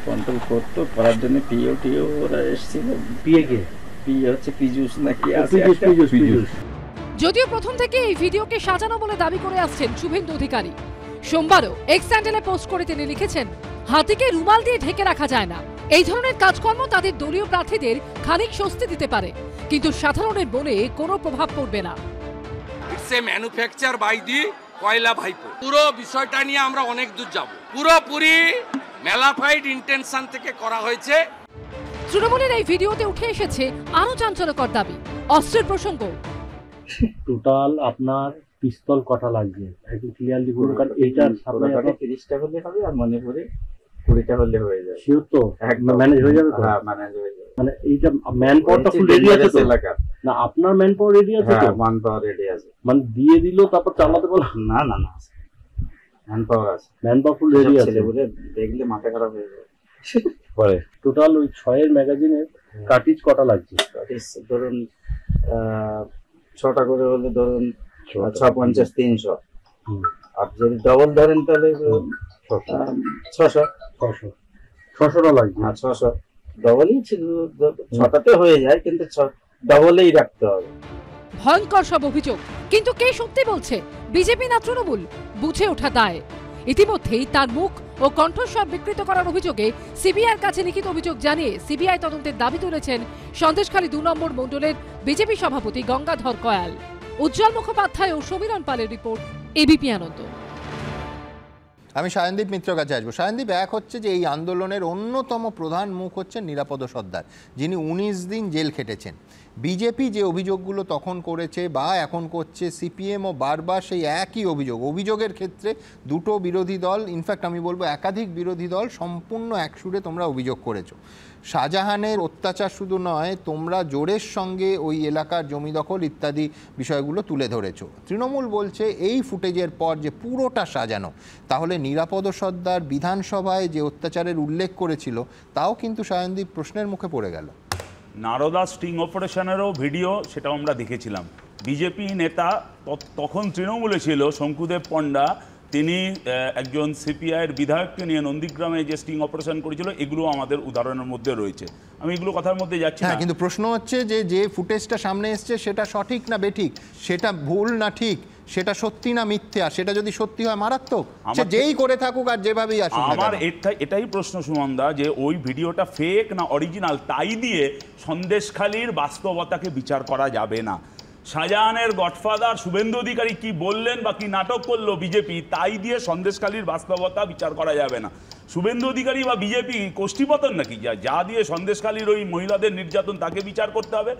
কন্ট্রোল করতো, করার জন্য টিও ওরা এসেছিল। পিএ কে? পিএ হচ্ছে পীযূষ নাকি আছে। পীযূষ। যদিও প্রথম থেকে এই ভিডিওকে সাজানো বলে দাবি করে আসছেন শুভেন্দু অধিকারী। সোমবারও এক্স হ্যান্ডেলে পোস্ট করে তিনি লিখেছেন, হাতিকে রুমাল দিয়ে ঢেকে রাখা যায় না। এই ধরনের কাজকর্ম তাদের দলীয় প্রার্থীদের খানিক স্বস্তি দিতে পারে, কিন্তু সাধারণের মনে কোনো প্রভাব পড়বে না। It's a manufacture by the কয়লা ভাইপো। পুরো বিষয়টা নিয়ে আমরা অনেক দূর যাব। পুরোপুরি ম্যালাফাইড ইন্টেনশন থেকে করা হয়েছে। তৃণমূলের এই ভিডিওতে উঠে এসেছে আরো চাঞ্চল্যকর দাবি, অস্ত্রের প্রসঙ্গ। টোটাল আপনার পিস্তল কটা লাগবে একটু ক্লিয়ারলি বলুন, কারণ এইটার সামনে 30টা হলে হবে আর মনে করে 20টা হলে হয়ে যাবে। শিওর তো ম্যানেজ হয়ে যাবে তো? হ্যাঁ, ম্যানেজ হয়ে যাবে। মানে এইটা ম্যান পাওয়ারটা ফুল রেডি আছে তো? না, আপনার ম্যান পাওয়ার রেডি আছে তো? ম্যান পাওয়ার রেডি আছে। মানে দিয়ে দিল তারপর চালাতে বলো? না, ম্যান পাওয়ার আছে। ম্যান পাওয়ার ফুল রেডি আছে। ছেলেগুলো দেখলে মাথা খারাপ হয়ে যাবে। পরে টোটাল ওই 6 ম্যাগাজিনের কার্টিজ কটা লাগছে? কার্টিজ ধরুন 6টা করে হলে ধরুন 650 300। আর যদি ডবল ধরেন তাহলে 600টা লাগবে। হ্যাঁ, 600 ডবলই ছিল। 6টাতে হয়ে যায়, কিন্তু ডবলেই রাখতে হবে। ভয়ঙ্কর সব অভিযোগ, কিন্তু কে সত্যি বলছে, বিজেপি না তৃণমূল? বুঝে ওঠা দায়। ইতিমধ্যেই তার মুখ ও কণ্ঠস্বর বিকৃত করার অভিযোগে সিবিআইয়ের কাছে লিখিত অভিযোগ জানিয়ে সিবিআই তদন্তের দাবি তুলেছেন সন্দেশখালী 2 নম্বর মণ্ডলের বিজেপি সভাপতি গঙ্গাধর কয়াল। উজ্জ্বল মুখোপাধ্যায় ও সমীরণ পালের রিপোর্ট, এবিপি আনন্দ। আমি সায়নদীপ মিত্রের কাছে আসবো। সায়নদীপ, এক হচ্ছে যে এই আন্দোলনের অন্যতম প্রধান মুখ হচ্ছেন নিরাপদ সর্দার, যিনি 19 দিন জেল খেটেছেন। বিজেপি যে অভিযোগগুলো তখন করেছে বা এখন করছে, সিপিএমও বারবার সেই একই অভিযোগের ক্ষেত্রে দুটো বিরোধী দল, ইনফ্যাক্ট আমি বলবো একাধিক বিরোধী দল সম্পূর্ণ একসুরে তোমরা অভিযোগ করেছো। শাহজাহানের অত্যাচার শুধু নয়, তোমরা জোরের সঙ্গে ওই এলাকার জমি দখল ইত্যাদি বিষয়গুলো তুলে ধরেছো। তৃণমূল বলছে এই ফুটেজের পর যে পুরোটা সাজানো, তাহলে নিরাপদ সর্দার বিধানসভায় যে অত্যাচারের উল্লেখ করেছিল তাও কিন্তু সায়নদীপ প্রশ্নের মুখে পড়ে গেল। নারদা স্টিং অপারেশনেরও ভিডিও, সেটাও আমরা দেখেছিলাম। বিজেপি নেতা তখন তৃণমূলে ছিল শঙ্কুদেব পণ্ডা, তিনি একজন সিপিআইয়ের বিধায়ককে নিয়ে নন্দীগ্রামে যে স্টিং অপারেশন করেছিল, এগুলো আমাদের উদাহরণের মধ্যে রয়েছে। আমি এগুলো কথার মধ্যে যাচ্ছি না, কিন্তু প্রশ্ন হচ্ছে যে ফুটেজটা সামনে এসছে সেটা সঠিক না বেঠিক, সেটা ভুল না ঠিক, সেটা সত্যি না মিথ্যে, আর সেটা যদি সত্যি হয় মারাত্মক, যেই করে থাকুক আর যেভাবেই আসুক। আমার এটাই প্রশ্ন সুমনদা, যে ওই ভিডিওটা ফেক না অরিজিনাল, তাই দিয়ে সন্দেশখালীর বাস্তবতাকে বিচার করা যাবে না। শাহজাহানের গডফাদার শুভেন্দু অধিকারী কি বললেন বা কি নাটক করলো বিজেপি, তাই দিয়ে সন্দেশখালীর বাস্তবতা বিচার করা যাবে না। শুভেন্দু অধিকারী বা বিজেপি কোষ্ঠীপতন নাকি, যা দিয়ে সন্দেশখালীর ওই মহিলাদের নির্যাতন তাকে বিচার করতে হবে?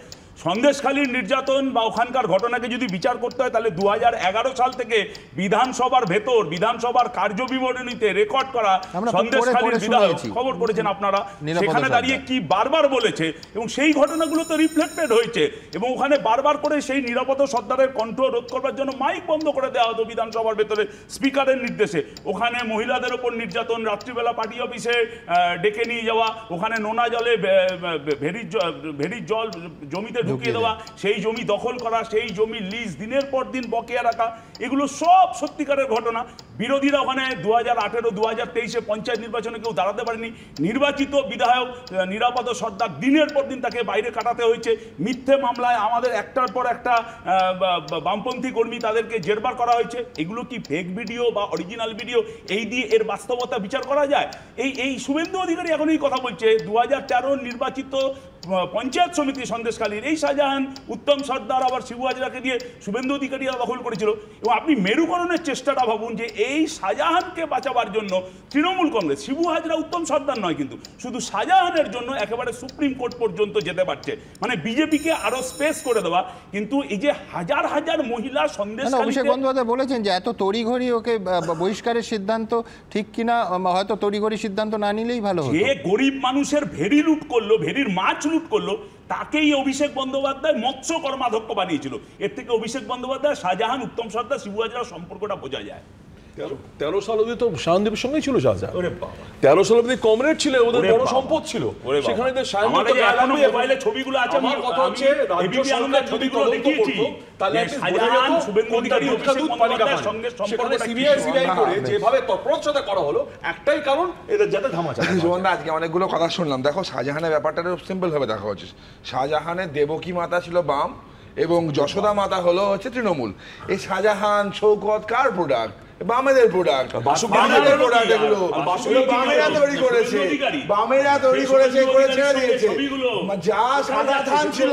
সন্দেশখালীর নির্যাতন বা ওখানকার ঘটনাকে যদি বিচার করতে হয়, তাহলে 2011 সাল থেকে বিধানসভার ভেতর, বিধানসভার কার্যবিবরণীতে রেকর্ড করা সন্দেশখালীর বিধায়ক, খবর করেছেন আপনারা, সেখানে দাঁড়িয়ে কি বারবার বলেছে, এবং সেই ঘটনাগুলো তো রিফ্লেক্টেড হয়েছে। এবং ওখানে বারবার করে সেই নিরাপদ সর্দারের কণ্ঠ রোধ করবার জন্য মাইক বন্ধ করে দেওয়া হতো বিধানসভার ভেতরে স্পিকারের নির্দেশে। ওখানে মহিলাদের ওপর নির্যাতন, রাত্রিবেলা পার্টি অফিসে ডেকে নিয়ে যাওয়া, ওখানে নোনা জলে ভেরির জল জমিতে ঢুকিয়ে দেওয়া, সেই জমি দখল করা, সেই জমি লিজ দিনের পর দিন বকেয়া রাখা, এগুলো সব সত্যিকারের ঘটনা। বিরোধীরা ওখানে 2018, 2023 পঞ্চায়েত নির্বাচনে কেউ দাঁড়াতে পারেনি। নির্বাচিত বিধায়ক নিরাপদ সর্দার দিনের পর দিন তাকে বাইরে কাটাতে হয়েছে। মিথ্যে মামলায় আমাদের একটার পর একটা বামপন্থী কর্মী, তাদেরকে জেরবার করা হয়েছে। এগুলো কি ফেক ভিডিও বা অরিজিনাল ভিডিও, এই দিয়ে এর বাস্তবতা বিচার করা যায়? এই শুভেন্দু অধিকারী এখন এই কথা বলছে, 2013 নির্বাচিত পঞ্চায়েত সমিতি সন্দেশখালীর, এই শাহজাহান, উত্তম সর্দার, আবার শিবু হাজরাকে দিয়ে শুভেন্দু অধিকারীরা দখল করেছিল। এবং আপনি মেরুকরণের চেষ্টাটা ভাবুন, যে এই শাহজাহানকে বাঁচাবার জন্য তৃণমূল কংগ্রেস, শিবু হাজরা, উত্তম সর্দার নয়, কিন্তু শুধু শাহজাহানের জন্য একেবারে সুপ্রিম কোর্ট পর্যন্ত যেতে পারছে, মানে বিজেপিকে আরো স্পেস করে দেওয়া। কিন্তু এই যে হাজার হাজার মহিলা সন্দেশখালীতে, অভিষেক বন্দ্যোপাধ্যায় বলেছেন যে এত তড়িঘড়ি ওকে বহিষ্কারের সিদ্ধান্ত ঠিক কিনা, হয়তো তড়িঘড়ি সিদ্ধান্ত না নিলেই ভালো হতো। যে গরিব মানুষের ভেরি লুট করলো, ভেরির মাছ লুট করলো, তাকেই অভিষেক বন্দ্যোপাধ্যায় মৎস্য কর্মাধ্যক্ষ বানিয়েছিল। এর থেকে অভিষেক বন্দ্যোপাধ্যায়, শাহজাহান, উত্তম সর্দার, শিবু হাজরার সম্পর্কটা বোঝা যায়। 13 সাল অবধি তো শাহনদীপের সঙ্গেই ছিল শাহজাহান। 13 সাল অবধি কমরেড ছিল, ওদের বড় সম্পদ ছিল। সেখানে মোবাইলে ছবিগুলো আছে, আমার কথা হচ্ছে রাজ্য সরকার যদি তদন্ত করত তাহলে শাহজাহান শুভেন্দু অধিকারী সেখানে সিবিআই করে যেভাবে তৎপরতা করা হলো, একটাই কারণ এদের যাতে ধামাচা। সুমনদা, আজকে অনেকগুলো কথা শুনলাম। দেখো, শাহজাহানের ব্যাপারটা সিম্পল ভাবে দেখা হচ্ছে। শাহজাহানের দেবকী মাতা ছিল বাম এবং যশোদা মাতা হচ্ছে তৃণমূল। এই শাহজাহান শৌকত কার প্রোডাক্ট? বামেদের প্রোডাক্ট। বামেদের প্রোডাক্ট এগুলো বামেরা তৈরি করেছে, বামেরা তৈরি করেছে, করে ছেড়ে দিয়েছে। যা শাহজাহান ছিল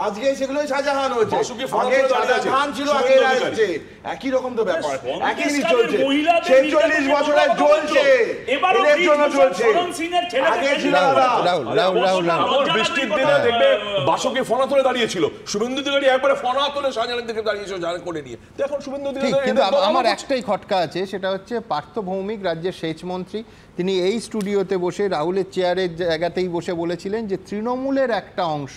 আজকে সেগুলোই শাহজাহান হয়েছে। আগে শাহজাহান ছিল, আগে আসছে। একই রকম তো ব্যাপার, একই জিনিস চলছে। 46 বছরে চলছে, এদের জন্য চলছে। আগে ছিল বৃষ্টির দিনে দেখবে বাসকে ফনা তুলে দাঁড়িয়েছিল, শুভেন্দু অধিকারী একবারে ফনা তুলে শাহজাহানের দিকে দাঁড়িয়েছিল জাহান করে নিয়ে। এখন শুভেন্দু অধিকারী, কিন্তু আমার একটাই খটকা আছে, সেটা হচ্ছে পার্থ ভৌমিক, রাজ্যের সেচ মন্ত্রী, তিনি এই স্টুডিওতে বসে রাহুলের চেয়ারের জায়গাতেই বসে বলেছিলেন যে তৃণমূলের একটা অংশ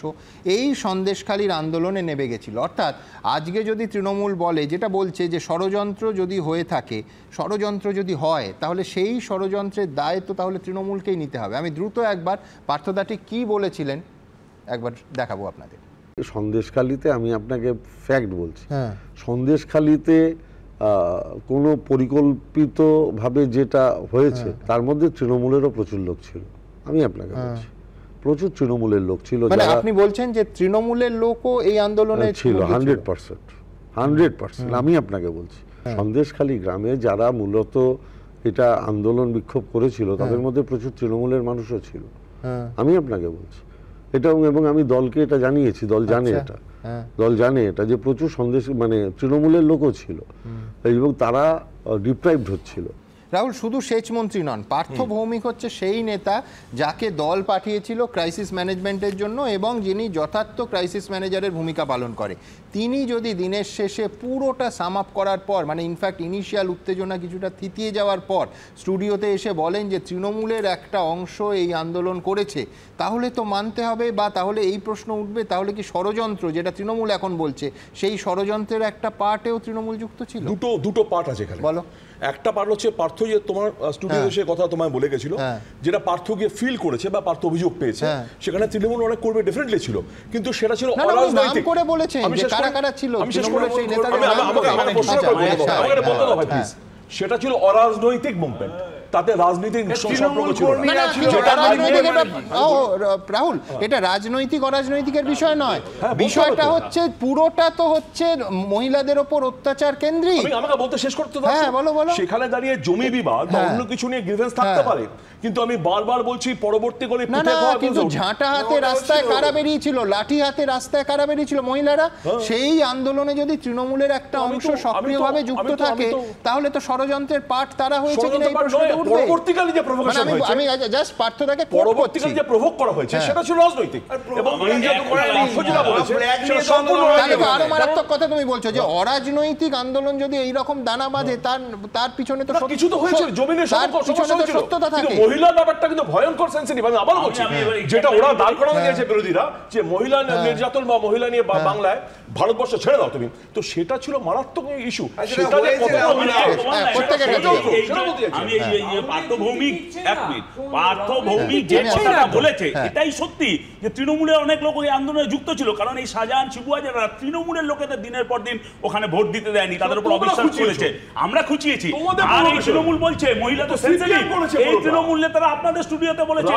এই সন্দেশখালির আন্দোলনে নেমে গেছিল। অর্থাৎ আজকে যদি তৃণমূল বলে, যেটা বলছে যে ষড়যন্ত্র যদি হয়ে থাকে, ষড়যন্ত্র যদি হয়, তাহলে সেই ষড়যন্ত্রের দায় তো তাহলে তৃণমূলকেই নিতে হবে। আমি দ্রুত একবার পার্থদাটি কি বলেছিলেন একবার দেখাবো আপনাদের। সন্দেশখালিতে আমি আপনাকে ফ্যাক্ট বলছি, সন্দেশখালিতে কোনো পরিকল্পিতভাবে যেটা হয়েছে তার মধ্যে তৃণমূলেরও প্রচুর লোক ছিল। আমি আপনাকে বলছি, প্রচুর তৃণমূলের লোক ছিল। মানে আপনি বলছেন যে তৃণমূলের লোকও এই আন্দোলনে ছিল 100%। আমি আপনাকে বলছি, সন্দেশখালী গ্রামে যারা মূলত এটা আন্দোলন বিক্ষোভ করেছিল তাদের মধ্যে প্রচুর তৃণমূলের মানুষও ছিল। আমি আপনাকে বলছি এটা, এবং আমি দলকে এটা জানিয়েছি, দল জানে এটা, দল জানে এটা যে প্রচুর মানে তৃণমূলের লোকও ছিল এবং তারা ডিপ্রাইভড হচ্ছিল। রাহুল, শুধু সেচ মন্ত্রী নন, পার্থ ভৌমিক হচ্ছে সেই নেতা যাকে দল পাঠিয়েছিল ক্রাইসিস ম্যানেজমেন্টের জন্য এবং যিনি যথার্থ ক্রাইসিস ম্যানেজারের ভূমিকা পালন করে। তিনি যদি দিনের শেষে পুরোটা সাম আপ করার পর, মানে ইনফ্যাক্ট ইনিশিয়াল উত্তেজনা কিছুটা থিতিয়ে যাওয়ার পর স্টুডিওতে এসে বলেন যে তৃণমূলের একটা অংশ এই আন্দোলন করেছে, তাহলে তো মানতে হবে, বা তাহলে এই প্রশ্ন উঠবে, তাহলে কি ষড়যন্ত্র, যেটা তৃণমূল এখন বলছে, সেই ষড়যন্ত্রের একটা পার্টেও তৃণমূল যুক্ত ছিল? দুটো পার্ট আছে এখানে। বলো। একটা পার্ট হচ্ছে পার্থ যে তোমার স্টুডিও এসে কথা তোমায় বলে গেছিল, যেটা পার্থ গিয়ে ফিল করেছে বা পার্থ অভিযোগ পেয়েছে, সেখানে তৃণমূল অনেক কর্মী ডেফিনেটলি ছিল, কিন্তু সেটা ছিল অরাজনৈতিক। করে বলেছেন যে কারা কারা ছিল, সেই নেতাদের সেটা ছিল অরাজনৈতিক মুভমেন্ট, তাতে রাজনৈতিক সম্পর্ক ছিল না। রাহুল, এটা রাজনৈতিক অরাজনৈতিকের বিষয় নয়, বিষয়টা হচ্ছে পুরোটা তো হচ্ছে মহিলাদের ওপর অত্যাচার কেন্দ্রিক। আমাকে বলতে শেষ করতে দাও। হ্যাঁ, বলো বলো। সেখানে দাঁড়িয়ে জমি বিবাদ বা অন্য কিছু নিয়ে গ্রিভেন্স থাকতে পারে, কিন্তু আমি বারবার বলছি পরবর্তী করে কিন্তু ঝাঁটা হাতে রাস্তায় কারা বেরিয়েছিল, লাঠি হাতে রাস্তায় কারা বেরিয়েছিল, মহিলারা। সেই আন্দোলনে যদি তৃণমূলের একটা অংশ সক্রিয়ভাবে যুক্ত থাকে, তাহলে তো ষড়যন্ত্রের পার্ট তারা হয়েছে কিনা এই প্রশ্নটা উঠবে। পরবর্তীকালে যে প্রভোকেশন হয়েছে, আমি জাস্ট পার্থদাকে পরবর্তীকালে যে প্রভোক করা হয়েছে সেটা ছিল রাজনৈতিক এবং আরো মারাত্মক কথা তুমি বলছো যে অরাজনৈতিক আন্দোলন যদি এইরকম দানা বাঁধে, তার পিছনে তো কিছু তো হয়েছে, জমিনের সত্যতা থাকে। মহিলা ব্যাপারটা কিন্তু ভয়ঙ্কর সেন্সিটিভ। আমি আবার বলছি, যেটা ওরা দাঁড় করানো দিয়েছে বিরোধীরা, যে মহিলা নির্যাতন বা মহিলা নিয়ে বাংলায় ভারতবর্ষ ছেড়ে দাও তুমি, তো সেটা ছিল মারাত্মক ইস্যু। সেটা যে পার্থ ভৌমিক যে কথাটা বলেছে এটাই সত্যি, যে তৃণমূলের অনেক লোক ওই আন্দোলনে যুক্ত ছিল, কারণ এই শাহজাহান শিবুয়া যারা তৃণমূলের লোকেদের দিনের পর দিন ওখানে ভোট দিতে দেয়নি, তাদের উপর অবিশ্বাস করেছে, আমরা খুঁচিয়েছি। আর এই তৃণমূল বলছে মহিলা তো সেন্সিটিভ। এই তৃণমূল নেতারা আপনাদের স্টুডিওতে বলেছে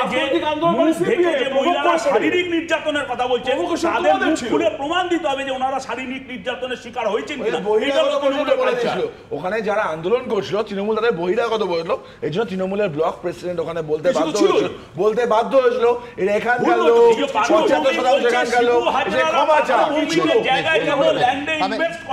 যে মহিলারা শারীরিক নির্যাতনের কথা বলছে, তাদের মুখ খুলে প্রমাণ দিতে হবে যে ওনারা শারীরিক নির্যাতনের শিকার হয়েছেন কিনা। ওখানে যারা আন্দোলন করছিল তৃণমূল তাদের বহিরাগত বললো, এই জন্য তৃণমূলের ব্লক প্রেসিডেন্ট ওখানে বলতে বাধ্য হয়েছিল এরা এখানকার লোক, 75% এখানকার লোক, ক্ষমা চাও।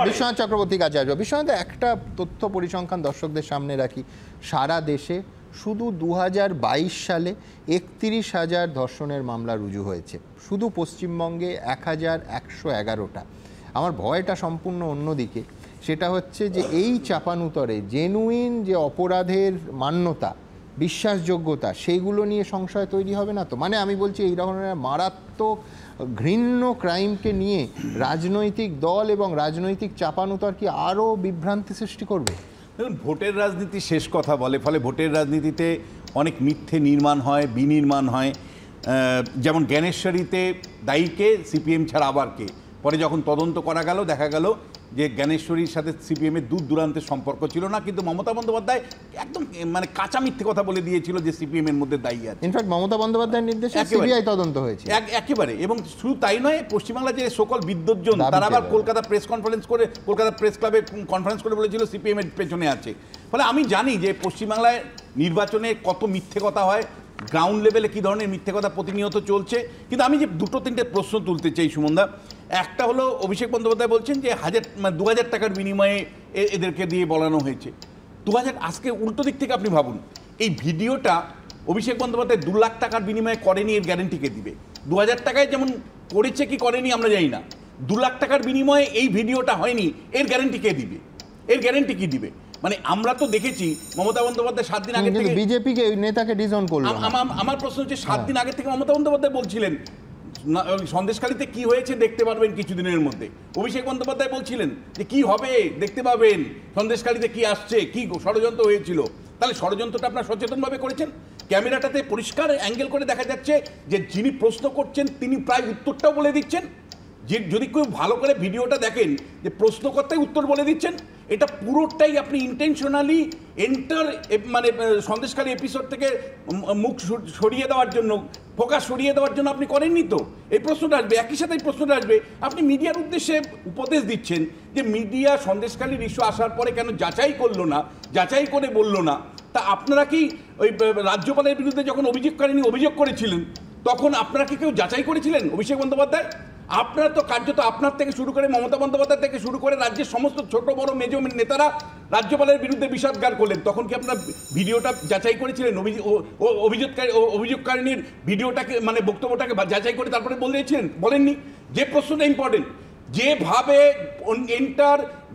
বিশ্বনাথ চক্রবর্তী কাছে আসবো। বিশ্বনাথ, একটা তথ্য পরিসংখ্যান দর্শকদের সামনে রাখি। সারা দেশে শুধু 2022 সালে 31,000 ধর্ষণের মামলা রুজু হয়েছে, শুধু পশ্চিমবঙ্গে 1,111টা। আমার ভয়টা সম্পূর্ণ অন্যদিকে, সেটা হচ্ছে যে এই চাপানুতরে জেনুইন যে অপরাধের মান্যতা, বিশ্বাসযোগ্যতা, সেইগুলো নিয়ে সংশয় তৈরি হবে না তো? মানে আমি বলছি এই ধরনের মারাত্মক ঘৃণ্য ক্রাইমকে নিয়ে রাজনৈতিক দল এবং রাজনৈতিক চাপানুতর কি আরও বিভ্রান্তি সৃষ্টি করবে? দেখুন, ভোটের রাজনীতি শেষ কথা বলে, ফলে ভোটের রাজনীতিতে অনেক মিথ্যে নির্মাণ হয়, বিনির্মাণ হয়। যেমন জ্ঞানেশ্বরীতে দায়ীকে, সিপিএম ছাড়া আবার কে। পরে যখন তদন্ত করা গেল, দেখা গেল যে জ্ঞানেশ্বরীর সাথে সিপিএমের দূর দূরান্তের সম্পর্ক ছিল না, কিন্তু মমতা বন্দ্যোপাধ্যায় একদম মানে কাঁচা মিথ্যে কথা বলে দিয়েছিল যে সিপিএম এর মধ্যে দায়ী আছে। ইনফ্যাক্ট মমতা বন্দ্যোপাধ্যায়ের নির্দেশে সিবিআই তদন্ত হয়েছে একেবারে। এবং শুধু তাই নয়, পশ্চিমবাংলা যে সকল বিদ্যুৎজন তারা আবার কলকাতা প্রেস কনফারেন্স করে, কলকাতা প্রেস ক্লাবে কনফারেন্স করে বলেছিল সিপিএম এর পেছনে আছে। ফলে আমি জানি যে পশ্চিমবাংলায় নির্বাচনে কত মিথ্যে কথা হয়, গ্রাউন্ড লেভেলে কী ধরনের মিথ্যে কথা প্রতিনিয়ত চলছে। কিন্তু আমি যে দুটো তিনটে প্রশ্ন তুলতে চাই সুমনদা। একটা হলো, অভিষেক বন্দ্যোপাধ্যায় বলছেন যে 2000 টাকার বিনিময়ে এদেরকে দিয়ে বলানো হয়েছে। 2000, আজকে উল্টো দিক থেকে আপনি ভাবুন, এই ভিডিওটা অভিষেক বন্দ্যোপাধ্যায় 2 লাখ টাকার বিনিময়ে করেনি, এর গ্যারেন্টিকে দিবে। 2000 টাকায় যেমন করেছে কি করেনি আমরা জানি না, 2 লাখ টাকার বিনিময়ে এই ভিডিওটা হয়নি, এর গ্যারেন্টি কে দিবে? এর গ্যারেন্টি কি দিবে? মানে আমরা তো দেখেছি মমতা বন্দ্যোপাধ্যায় 7 দিন আগে থেকে বিজেপিকে ওই নেতাকে ডিজন করলো। আমার প্রশ্ন হচ্ছে 7 দিন আগে থেকে মমতা বন্দ্যোপাধ্যায় বলছিলেন সন্দেশখালীতে কি হয়েছে দেখতে পারবেন কিছুদিনের মধ্যে। অভিষেক বন্দ্যোপাধ্যায় বলছিলেন যে কি হবে দেখতে পাবেন, সন্দেশখালীতে কি আসছে, কি ষড়যন্ত্র হয়েছিল। তাহলে ষড়যন্ত্রটা আপনারা সচেতনভাবে করেছেন। ক্যামেরাটাতে পরিষ্কার অ্যাঙ্গেল করে দেখা যাচ্ছে যে যিনি প্রশ্ন করছেন তিনি প্রায় উত্তরটাও বলে দিচ্ছেন। যে যদি কেউ ভালো করে ভিডিওটা দেখেন, যে প্রশ্নকর্তাই উত্তর বলে দিচ্ছেন। এটা পুরোটাই আপনি ইন্টেনশনালি মানে সন্দেশখালী এপিসোড থেকে মুখ সরিয়ে দেওয়ার জন্য, ফোকাস সরিয়ে দেওয়ার জন্য আপনি করেননি তো। এই প্রশ্নটা আসবে, একই সাথে এই প্রশ্নটা আসবে, আপনি মিডিয়ার উদ্দেশ্যে উপদেশ দিচ্ছেন যে মিডিয়া সন্দেশখালীর ইস্যু আসার পরে কেন যাচাই করলো না, যাচাই করে বললো না। তা আপনারা কি ওই রাজ্যপালের বিরুদ্ধে যখন অভিযোগ করেছিলেন, তখন আপনারা কি কেউ যাচাই করেছিলেন অভিষেক বন্দ্যোপাধ্যায়? আপনারা তো কার্যত আপনার থেকে শুরু করে মমতা বন্দ্যোপাধ্যায় থেকে শুরু করে রাজ্যের সমস্ত ছোট বড় মেজো নেতারা রাজ্যপালের বিরুদ্ধে বিষাদগার করলেন। তখন কি আপনারা ভিডিওটা যাচাই করেছিলেন? অভিযোগকারিনীর ভিডিওটাকে মানে বক্তব্যটাকে যাচাই করে তারপরে বলেছিলেন? বলেননি। যে প্রশ্নটা ইম্পর্টেন্ট, যেভাবে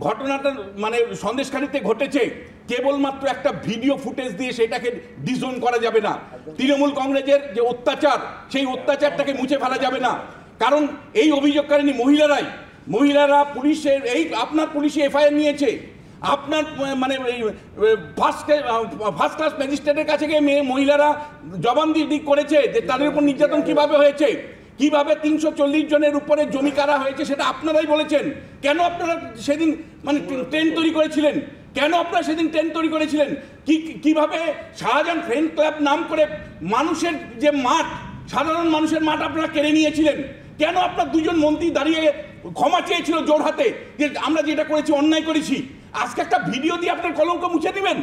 ঘটনাটা মানে সন্দেশখালীতে ঘটেছে, কেবলমাত্র একটা ভিডিও ফুটেজ দিয়ে সেটাকে ডিজোন করা যাবে না। তৃণমূল কংগ্রেসের যে অত্যাচার, সেই অত্যাচারটাকে মুছে ফেলা যাবে না। কারণ এই অভিযোগকারিনী মহিলারা পুলিশের আপনার পুলিশে এফআইআর নিয়েছে, আপনার মানে ফার্স্ট ক্লাস ম্যাজিস্ট্রেটের কাছে গিয়ে মহিলারা জবানদিহি করেছে যে তাদের উপর নির্যাতন কিভাবে হয়েছে, কিভাবে 340 জনের উপরে জমি কারা হয়েছে, সেটা আপনারাই বলেছেন। কেন আপনারা সেদিন মানে ট্রেন তৈরি করেছিলেন? কিভাবে শাহজাহান ফ্রেন্ড ক্লাব নাম করে মানুষের যে মাঠ, সাধারণ মানুষের মাঠ আপনারা কেড়ে নিয়েছিলেন? কেন আপনার 2 জন মন্ত্রী দাঁড়িয়ে ক্ষমা চেয়েছিল জোর হাতে যে আমরা যেটা করেছি অন্যায় করেছি? আজকে একটা ভিডিও দিয়ে আপনার কলঙ্ক মুছে দিবেন?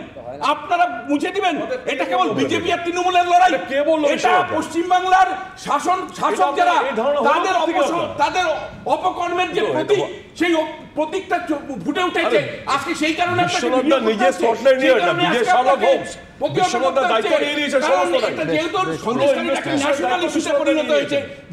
আপনারা মুছে দিবেন? এটা কেবল বিজেপি আর তৃণমূলের লড়াই। এটা পশ্চিমবাংলার শাসক যারা তাদের অপকর্মের যে প্রতীক, সেই প্রতীকটা ফুটে উঠেছে আজকে। সেই কারণে নিজের স্পটলাইট নিয়ে না, নিজের সরব হোক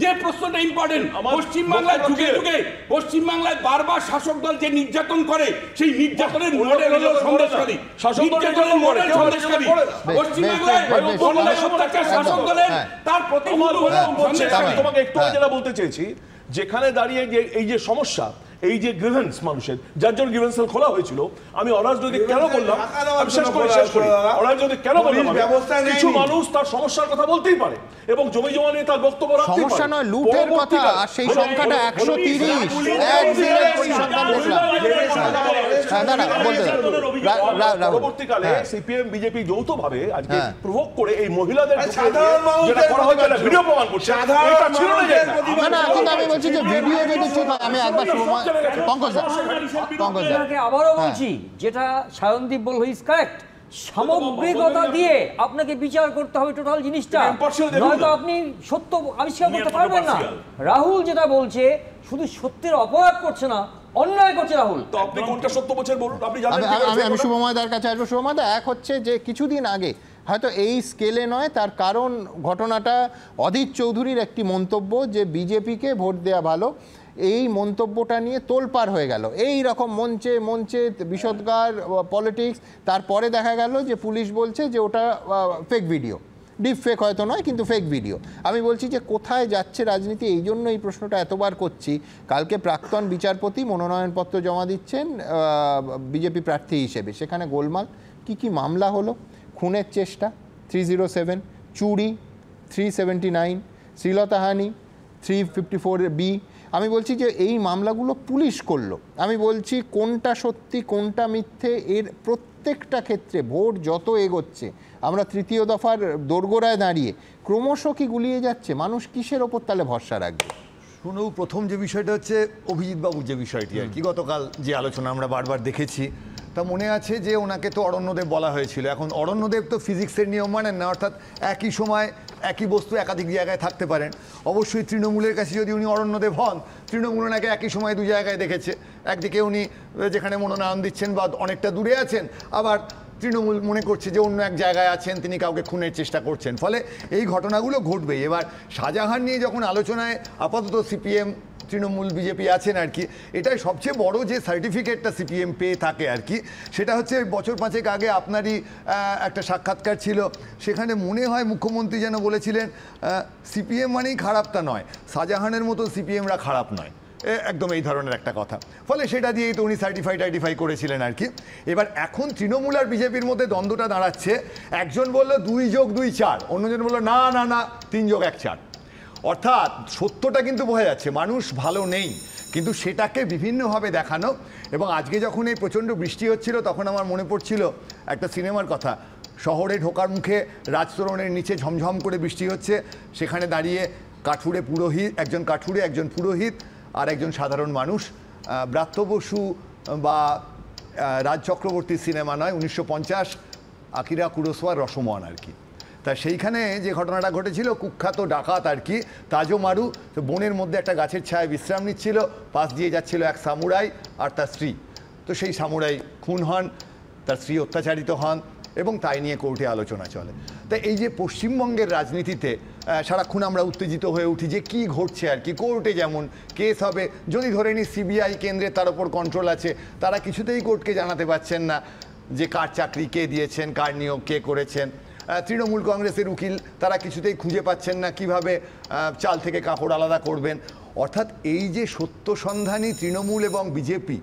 যে প্রশ্নটা ইম্পর্টেন্ট, পশ্চিমবাংলায় যুগে যুগে পশ্চিমবাংলায় বারবার শাসক দল যে নির্যাতন করে, সেই নির্যাতনের মডেল হলো সন্দেশখালী। নির্যাতনের মডেল সন্দেশখালী। পশ্চিমবাংলায় শাসক দলের তার প্রতিমূল হলো সন্দেশখালী। তোমাকে একটু যেটা বলতে চেয়েছি, যেখানে দাঁড়িয়ে যে এই যে সমস্যা, এই যে গ্রিভেন্স মানুষের, যার জন্য গ্রিভেন্স সেল খোলা হয়েছিল, আমি অরাজনৈতিক কেন বললাম, আমি শেষ করি অরাজনৈতিক কেন বললাম, কিছু মানুষ তার সমস্যার কথা বলতেই পারে এবং জমি জমা নিয়ে তার বক্তব্য রাখতেই পারে। সমস্যা নয়, লুটের কথা, আর সেই সংখ্যাটা 130 পরবর্তীকালে সিপিএম বিজেপি যৌথভাবে আজকে প্রভোগ করে এই মহিলাদের যেটা করা হয়েছে ভিডিও প্রমাণ করছে। আমি বলছি যে ভিডিও যদি ঠিক হয়, আমি একবার আবারও বলছি, যেটা সায়নদীপ বলল ইজ কারেক্ট। সামগ্রিকতা দিয়ে আপনাকে বিচার করতে হবে টোটাল জিনিসটা, নয়তো আপনি সত্য আবিষ্কার করতে পারবেন না। রাহুল যেটা বলছে, শুধু সত্যের অপরাধ করছে না, অন্যায় করছে রাহুল। তো আপনি কোনটা সত্য বলছেন বলুন, আপনি জানেন। আমি শুভময়দার কাছে আসবো। শুভময়দা, এক হচ্ছে যে কিছুদিন আগে হয়তো এই স্কেলে নয়, তার কারণ ঘটনাটা অধীর চৌধুরীর একটি মন্তব্য যে বিজেপিকে ভোট দেওয়া ভালো, এই মন্তব্যটা নিয়ে তোলপাড় হয়ে গেল এই রকম মঞ্চে বিষদগার পলিটিক্স। তারপরে দেখা গেল যে পুলিশ বলছে যে ওটা ফেক ভিডিও। ডিপ ফেক হয়তো নয়, কিন্তু ফেক ভিডিও। আমি বলছি যে কোথায় যাচ্ছে রাজনীতি, এই জন্য এই প্রশ্নটা এতবার করছি। কালকে প্রাক্তন বিচারপতি মনোনয়নপত্র জমা দিচ্ছেন বিজেপি প্রার্থী হিসেবে, সেখানে গোলমাল, কি মামলা হলো? খুনের চেষ্টা 307, চুরি 379, শ্লীলতাহানি 354B। আমি বলছি যে এই মামলাগুলো পুলিশ করলো। আমি বলছি কোনটা সত্যি কোনটা মিথ্যে, এর প্রত্যেকটা ক্ষেত্রে ভোট যত এগোচ্ছে আমরা তৃতীয় দফার দোরগোড়ায় দাঁড়িয়ে ক্রমশ কি গুলিয়ে যাচ্ছে, মানুষ কিসের ওপর তাহলে ভরসা রাখবে? শুনো, প্রথম যে বিষয়টা হচ্ছে অভিজিৎ বাবুর যে বিষয়টি আর কি, গতকাল যে আলোচনা আমরা বারবার দেখেছি, তা মনে আছে যে ওনাকে তো অরণ্যদেব বলা হয়েছিল। এখন অরণ্যদেব তো ফিজিক্সের নিয়ম মানেন না, অর্থাৎ একই সময় একই বস্তু একাধিক জায়গায় থাকতে পারেন। অবশ্যই তৃণমূলের কাছে যদি উনি অরণ্যদেব হন, তৃণমূল ওনাকে একই সময় দু জায়গায় দেখেছে। একদিকে উনি যেখানে মনোনয়ন দিচ্ছেন বা অনেকটা দূরে আছেন, আবার তৃণমূল মনে করছে যে অন্য এক জায়গায় আছেন, তিনি কাউকে খুনের চেষ্টা করছেন, ফলে এই ঘটনাগুলো ঘটবেই। এবার শাহজাহান নিয়ে যখন আলোচনায় আপাতত সিপিএম তৃণমূল বিজেপি আছেন আর কি, এটাই সবচেয়ে বড় যে সার্টিফিকেটটা সিপিএম পেয়ে থাকে আর কি, সেটা হচ্ছে বছর 5 আগে আপনারই একটা সাক্ষাৎকার ছিল, সেখানে মনে হয় মুখ্যমন্ত্রী যেন বলেছিলেন সিপিএম মানেই খারাপটা নয়, শাহজাহানের মতো সিপিএমরা খারাপ নয়, একদম এই ধরনের একটা কথা। ফলে সেটা দিয়েই তো উনি সার্টিফাই করেছিলেন আর কি। এবার এখন তৃণমূল আর বিজেপির মধ্যে দ্বন্দ্বটা দাঁড়াচ্ছে, একজন বলল 2 + 2 4, অন্যজন বলল না 3 + 1 4। অর্থাৎ সত্যটা কিন্তু বোঝা যাচ্ছে, মানুষ ভালো নেই, কিন্তু সেটাকে বিভিন্নভাবে দেখানো। এবং আজকে যখন এই প্রচণ্ড বৃষ্টি হচ্ছিল, তখন আমার মনে পড়ছিল একটা সিনেমার কথা, শহরে ঢোকার মুখে রাজতরণের নিচে ঝমঝম করে বৃষ্টি হচ্ছে, সেখানে দাঁড়িয়ে কাঠুরে পুরোহিত, একজন কাঠুরে, একজন পুরোহিত আর একজন সাধারণ মানুষ। ব্রাত্য বসু বা রাজ চক্রবর্তীর সিনেমা নয়, 1950 আকিরা কুরোসাওয়ার রসমন আর কি। তা সেইখানে যে ঘটনাটা ঘটেছিল, কুখ্যাত ডাকাত আর কি তাজো মারু বনের মধ্যে একটা গাছের ছায়ায় বিশ্রাম নিচ্ছিল, পাশ দিয়ে যাচ্ছিল এক সামুরাই আর তার স্ত্রী। তো সেই সামুরাই খুন হন, তার স্ত্রী অত্যাচারিত হন এবং তাই নিয়ে কোর্টে আলোচনা চলে। তা এই যে পশ্চিমবঙ্গের রাজনীতিতে সারাক্ষণ আমরা উত্তেজিত হয়ে উঠি যে কী ঘটছে আর কি, কোর্টে যেমন কেস হবে, যদি ধরে নিই সিবিআই কেন্দ্রে তার ওপর কন্ট্রোল আছে, তারা কিছুতেই কোর্টকে জানাতে পারছেন না যে কার চাকরি কে দিয়েছেন, কার নিয়োগ কে করেছেন। তৃণমূল কংগ্রেসের উকিল তারা কিছুতেই খুঁজে পাচ্ছেন না কিভাবে চাল থেকে কাপড় আলাদা করবেন। অর্থাৎ এই যে সত্য সন্ধানী তৃণমূল এবং বিজেপি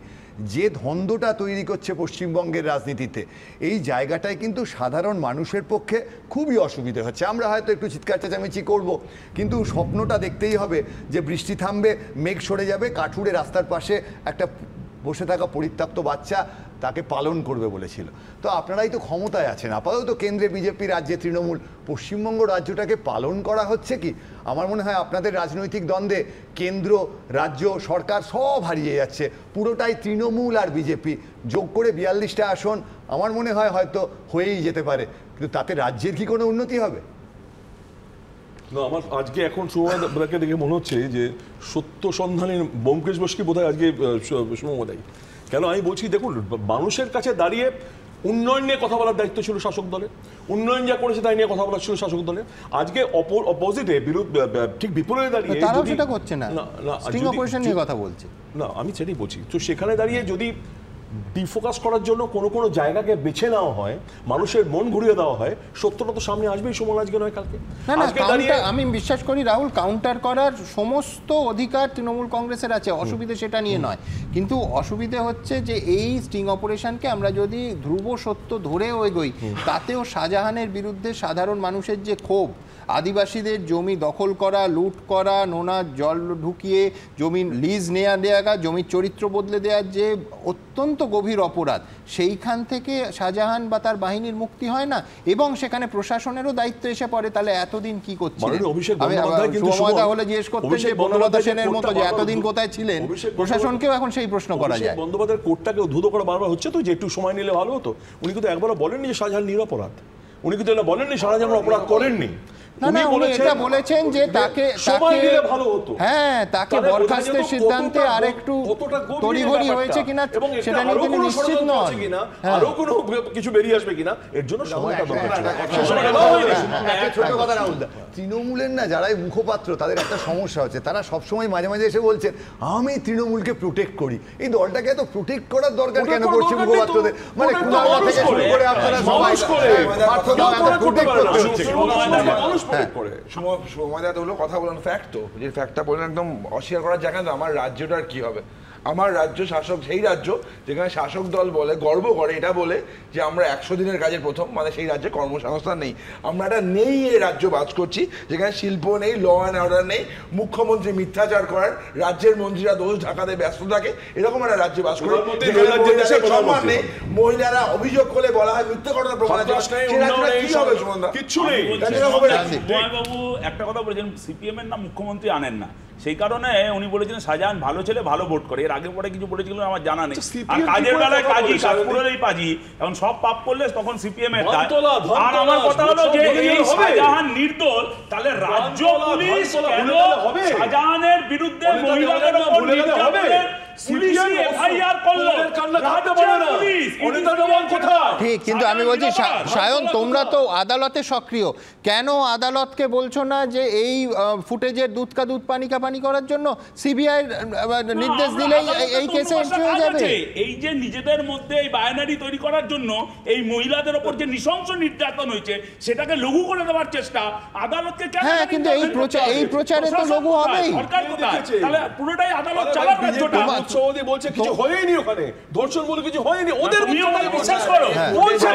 যে ধন্দটা তৈরি করছে পশ্চিমবঙ্গের রাজনীতিতে, এই জায়গাটায় কিন্তু সাধারণ মানুষের পক্ষে খুবই অসুবিধে হচ্ছে। আমরা হয়তো একটু চিৎকার চেঁচামেচি করব, কিন্তু স্বপ্নটা দেখতেই হবে যে বৃষ্টি থামবে, মেঘ সরে যাবে, কাঠুরে রাস্তার পাশে একটা বসে থাকা পরিত্যক্ত বাচ্চা তাকে পালন করবে বলেছিল। তো আপনারাই তো ক্ষমতায় আছেন, আপাতত কেন্দ্রে বিজেপি, রাজ্যে তৃণমূল, পশ্চিমবঙ্গ রাজ্যটাকে পালন করা হচ্ছে কি? আমার মনে হয় আপনাদের রাজনৈতিক দ্বন্দ্বে কেন্দ্র, রাজ্য, সরকার সব হারিয়ে যাচ্ছে, পুরোটাই তৃণমূল আর বিজেপি যোগ করে 42টা আসন আমার মনে হয় হয়তো হয়েই যেতে পারে, কিন্তু তাতে রাজ্যের কি কোনো উন্নতি হবে? না, আমার আজকে এখন সুমনদাকে দেখে মনে হচ্ছে যে সত্য সন্ধানী ব্যোমকেশ বসুকে বোধহয় আজকে সুমনদাই। কেন আমি বলছি, দেখুন, মানুষের কাছে দাঁড়িয়ে উন্নয়ন নিয়ে কথা বলার দায়িত্ব ছিল শাসক দলের, উন্নয়ন যা করেছে তাই নিয়ে কথা বলার ছিল শাসক দলের। আজকে অপোজিটে ঠিক বিপরীতে দাঁড়িয়ে তারাও সেটা করছে না, স্টিং অপারেশন নিয়ে কথা বলছে না, আমি সেটাই বলছি। তো সেখানে দাঁড়িয়ে যদি ডিফোকাস করার জন্য কোনো জায়গাকে বেছে নেওয়া হয়, মানুষের মন ঘুরিয়ে দেওয়া হয়, সত্যটা তো সামনে আসবেই সময়, আজকে নয় কালকে। আমি বিশ্বাস করি রাহুল, কাউন্টার করার সমস্ত অধিকার তৃণমূল কংগ্রেসের আছে, অসুবিধে সেটা নিয়ে নয়, কিন্তু অসুবিধে হচ্ছে যে এই স্টিং অপারেশনকে আমরা যদি ধ্রুব সত্য ধরেও এগোই, তাতেও শাহজাহানের বিরুদ্ধে সাধারণ মানুষের যে ক্ষোভ, আদিবাসীদের জমি দখল করা, লুট করা, নোনা জল ঢুকিয়ে জমি লিজ দেওয়া, জমির চরিত্র বদলে দেওয়ার যে অত্যন্ত গভীর অপরাধ, সেইখান থেকে শাহজাহান বা তার বাহিনীর মুক্তি হয় না, এবং সেখানে প্রশাসনেরও দায়িত্ব এসে পড়ে। তাহলে এতদিন কি করছিলেন? তাহলে জিজ্ঞেস করতেন যে বনলতা সেনের মতো যে এতদিন কোথায় ছিলেন, প্রশাসনকেও এখন সেই প্রশ্ন করা যায়। বন্দ্যোপাধ্যায়ের কোর্টটাকে উদ্ধৃত করা বারবার হচ্ছে তো, যে একটু সময় নিলে ভালো হতো। উনি কিন্তু একবারও বলেননি যে শাহজাহান নিরপরাধ, উনি কিন্তু এটা বলেননি শাহজাহান অপরাধ করেননি। এটা বলেছেন যে তাকে বরখাস্তের সিদ্ধান্তে আরেকটু তড়িঘড়ি হয়েছে কিনা সেটা নিয়ে তিনি নিশ্চিত নন, আরো কোনো কিছু বেরিয়ে আসবে কিনা এর জন্য সময়টা দরকার ছিল। ছোট কথা রাহুল দা, তৃণমূলের না যারাই মুখপাত্র তাদের একটা সমস্যা হচ্ছে, তারা সবসময় মাঝে মাঝে এসে বলছেন আমি তৃণমূলকে প্রোটেক্ট করি। এই দলটাকে এত প্রোটেক্ট করার দরকার কেন পড়ছে মুখপাত্রদের? মানে কুণাল থেকে শুরু করে আপনারা সবাই সময় হলো কথা বলেন ফ্যাক্ট, তো যে ফ্যাক্টটা বলেন একদম অস্বীকার করার জায়গা না। আমার রাজ্যটার কি হবে? আমার রাজ্য শাসক সেই রাজ্য যেখানে শাসক দল বলে গর্ব করে এটা বলে যে আমরা 100 দিনের কাজের প্রথম, মানে সেই রাজ্যে কর্মসংস্থান নেই। আমরা একটা নেই এই রাজ্য বাস করছি যেখানে শিল্প নেই, ল অ্যান্ড অর্ডার নেই, মুখ্যমন্ত্রী মিথ্যাচার করেন, রাজ্যের মন্ত্রীরা দোষ ঢাকাতে ব্যস্ত থাকে, এরকম একটা রাজ্যে বাস করে সম্মান নেই, মহিলারা অভিযোগ করলে বলা হয় মিথ্যে ঘটনা প্রমাণ আছে। কি হবে সুমনদা? কিচ্ছু নেই। বাবু একটা কথা বলেছেন, সিপিএম এর নাম মুখ্যমন্ত্রী আনেন না, সেই কারণে উনি বলেছিলেন শাহজাহান ভালো ছেলে ভালো ভোট করে। এর আগে পরে কিছু বলেছিলেন আমার জানা নেই। আর কাজের বেলায় কাজী, কাজপুরেরই পাজি, এখন সব পাপ করলে তখন সিপিএম এর দায়। আর আমার কথা হলো যে এই শাহজাহান নির্দোষ, তাহলে রাজ্য পুলিশ কেন শাহজাহানের বিরুদ্ধে মহিলাদের উপর নির্যাতনের ঠিক, কিন্তু আমি বলছি সায়ন তোমরা তো আদালতে সক্রিয়, কেন আদালতকে বলছো না যে এই ফুটেজের দুধ কা দুধ পানি কা পানি করার জন্য সিবিআই নির্দেশ দিলেই এই কেসে এন্ট্রি হয়ে যাবে? এই যে নিজেদের মধ্যে এই বায়নারি তৈরি করার জন্য এই মহিলাদের উপর যে নৃশংস নির্যাতন হয়েছে সেটাকে লঘু করে দেওয়ার চেষ্টা আদালতকে কেন? হ্যাঁ, কিন্তু এই প্রচারে তো লঘু হবেই। সরকার কোথায়? তাহলে পুরোটাই আদালত চালাক রাজ্যটা। সৌদি বলছে কিছু হয়নি, ওখানে ধর্ষণ বলে কিছু হয়নি, ওদের বিশ্বাস করো বলছে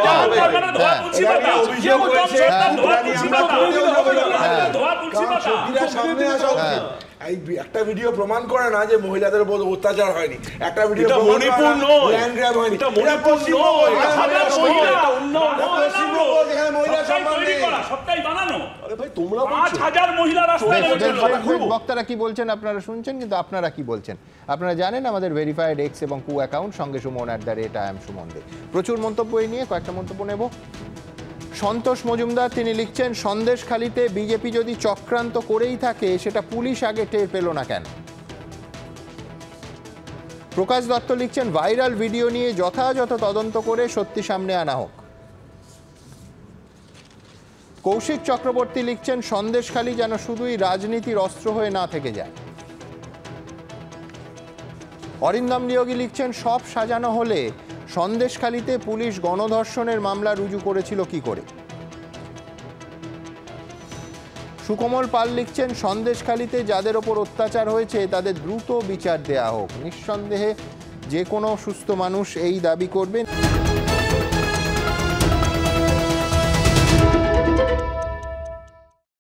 একটা ভিডিও প্রমাণ করে না যে মহিলাদের উপর অত্যাচার হয়নি, একটা ভিডিও মণিপুর নয়, ল্যান্ড গ্র্যাব হয়নি, এটা মণিপুর নয়, সবটাই বানানো। আরে ভাই তোমরা 5000 মহিলা রাস্তায় বক্তারা কি বলছেন আপনারা শুনছেন, কিন্তু আপনারা কি বলছেন আপনারা জানেন। আমাদের ভেরিফাইড এক্স এবং কু অ্যাকাউন্ট সঙ্গে সুমন @IAM সুমন দে। প্রচুর মন্তব্য এই নিয়ে, কয়েকটা মন্তব্য নেব। সন্তোষ মজুমদার তিনি লিখছেন, সন্দেশখালিতে বিজেপি যদি চক্রান্ত করেই থাকে সেটা পুলিশ আগে টের পেল না কেন? প্রকাশ দত্ত লিখছেন, ভাইরাল ভিডিও নিয়ে যথাযথ তদন্ত করে সত্যি সামনে আনা হোক। কৌশিক চক্রবর্তী লিখছেন, সন্দেশখালি যেন শুধুই রাজনীতির অস্ত্র হয়ে না থেকে যায়। অরিন্দম নিয়োগী লিখছেন, সব সাজানো হলে সন্দেশখালিতে পুলিশ গণধর্ষণের মামলা রুজু করেছিল কি করে? সুকমল পাল লিখছেন, সন্দেশখালিতে যাদের ওপর অত্যাচার হয়েছে তাদের দ্রুত বিচার দেয়া হোক। নিঃসন্দেহে যে কোনো সুস্থ মানুষ এই দাবি করবেন।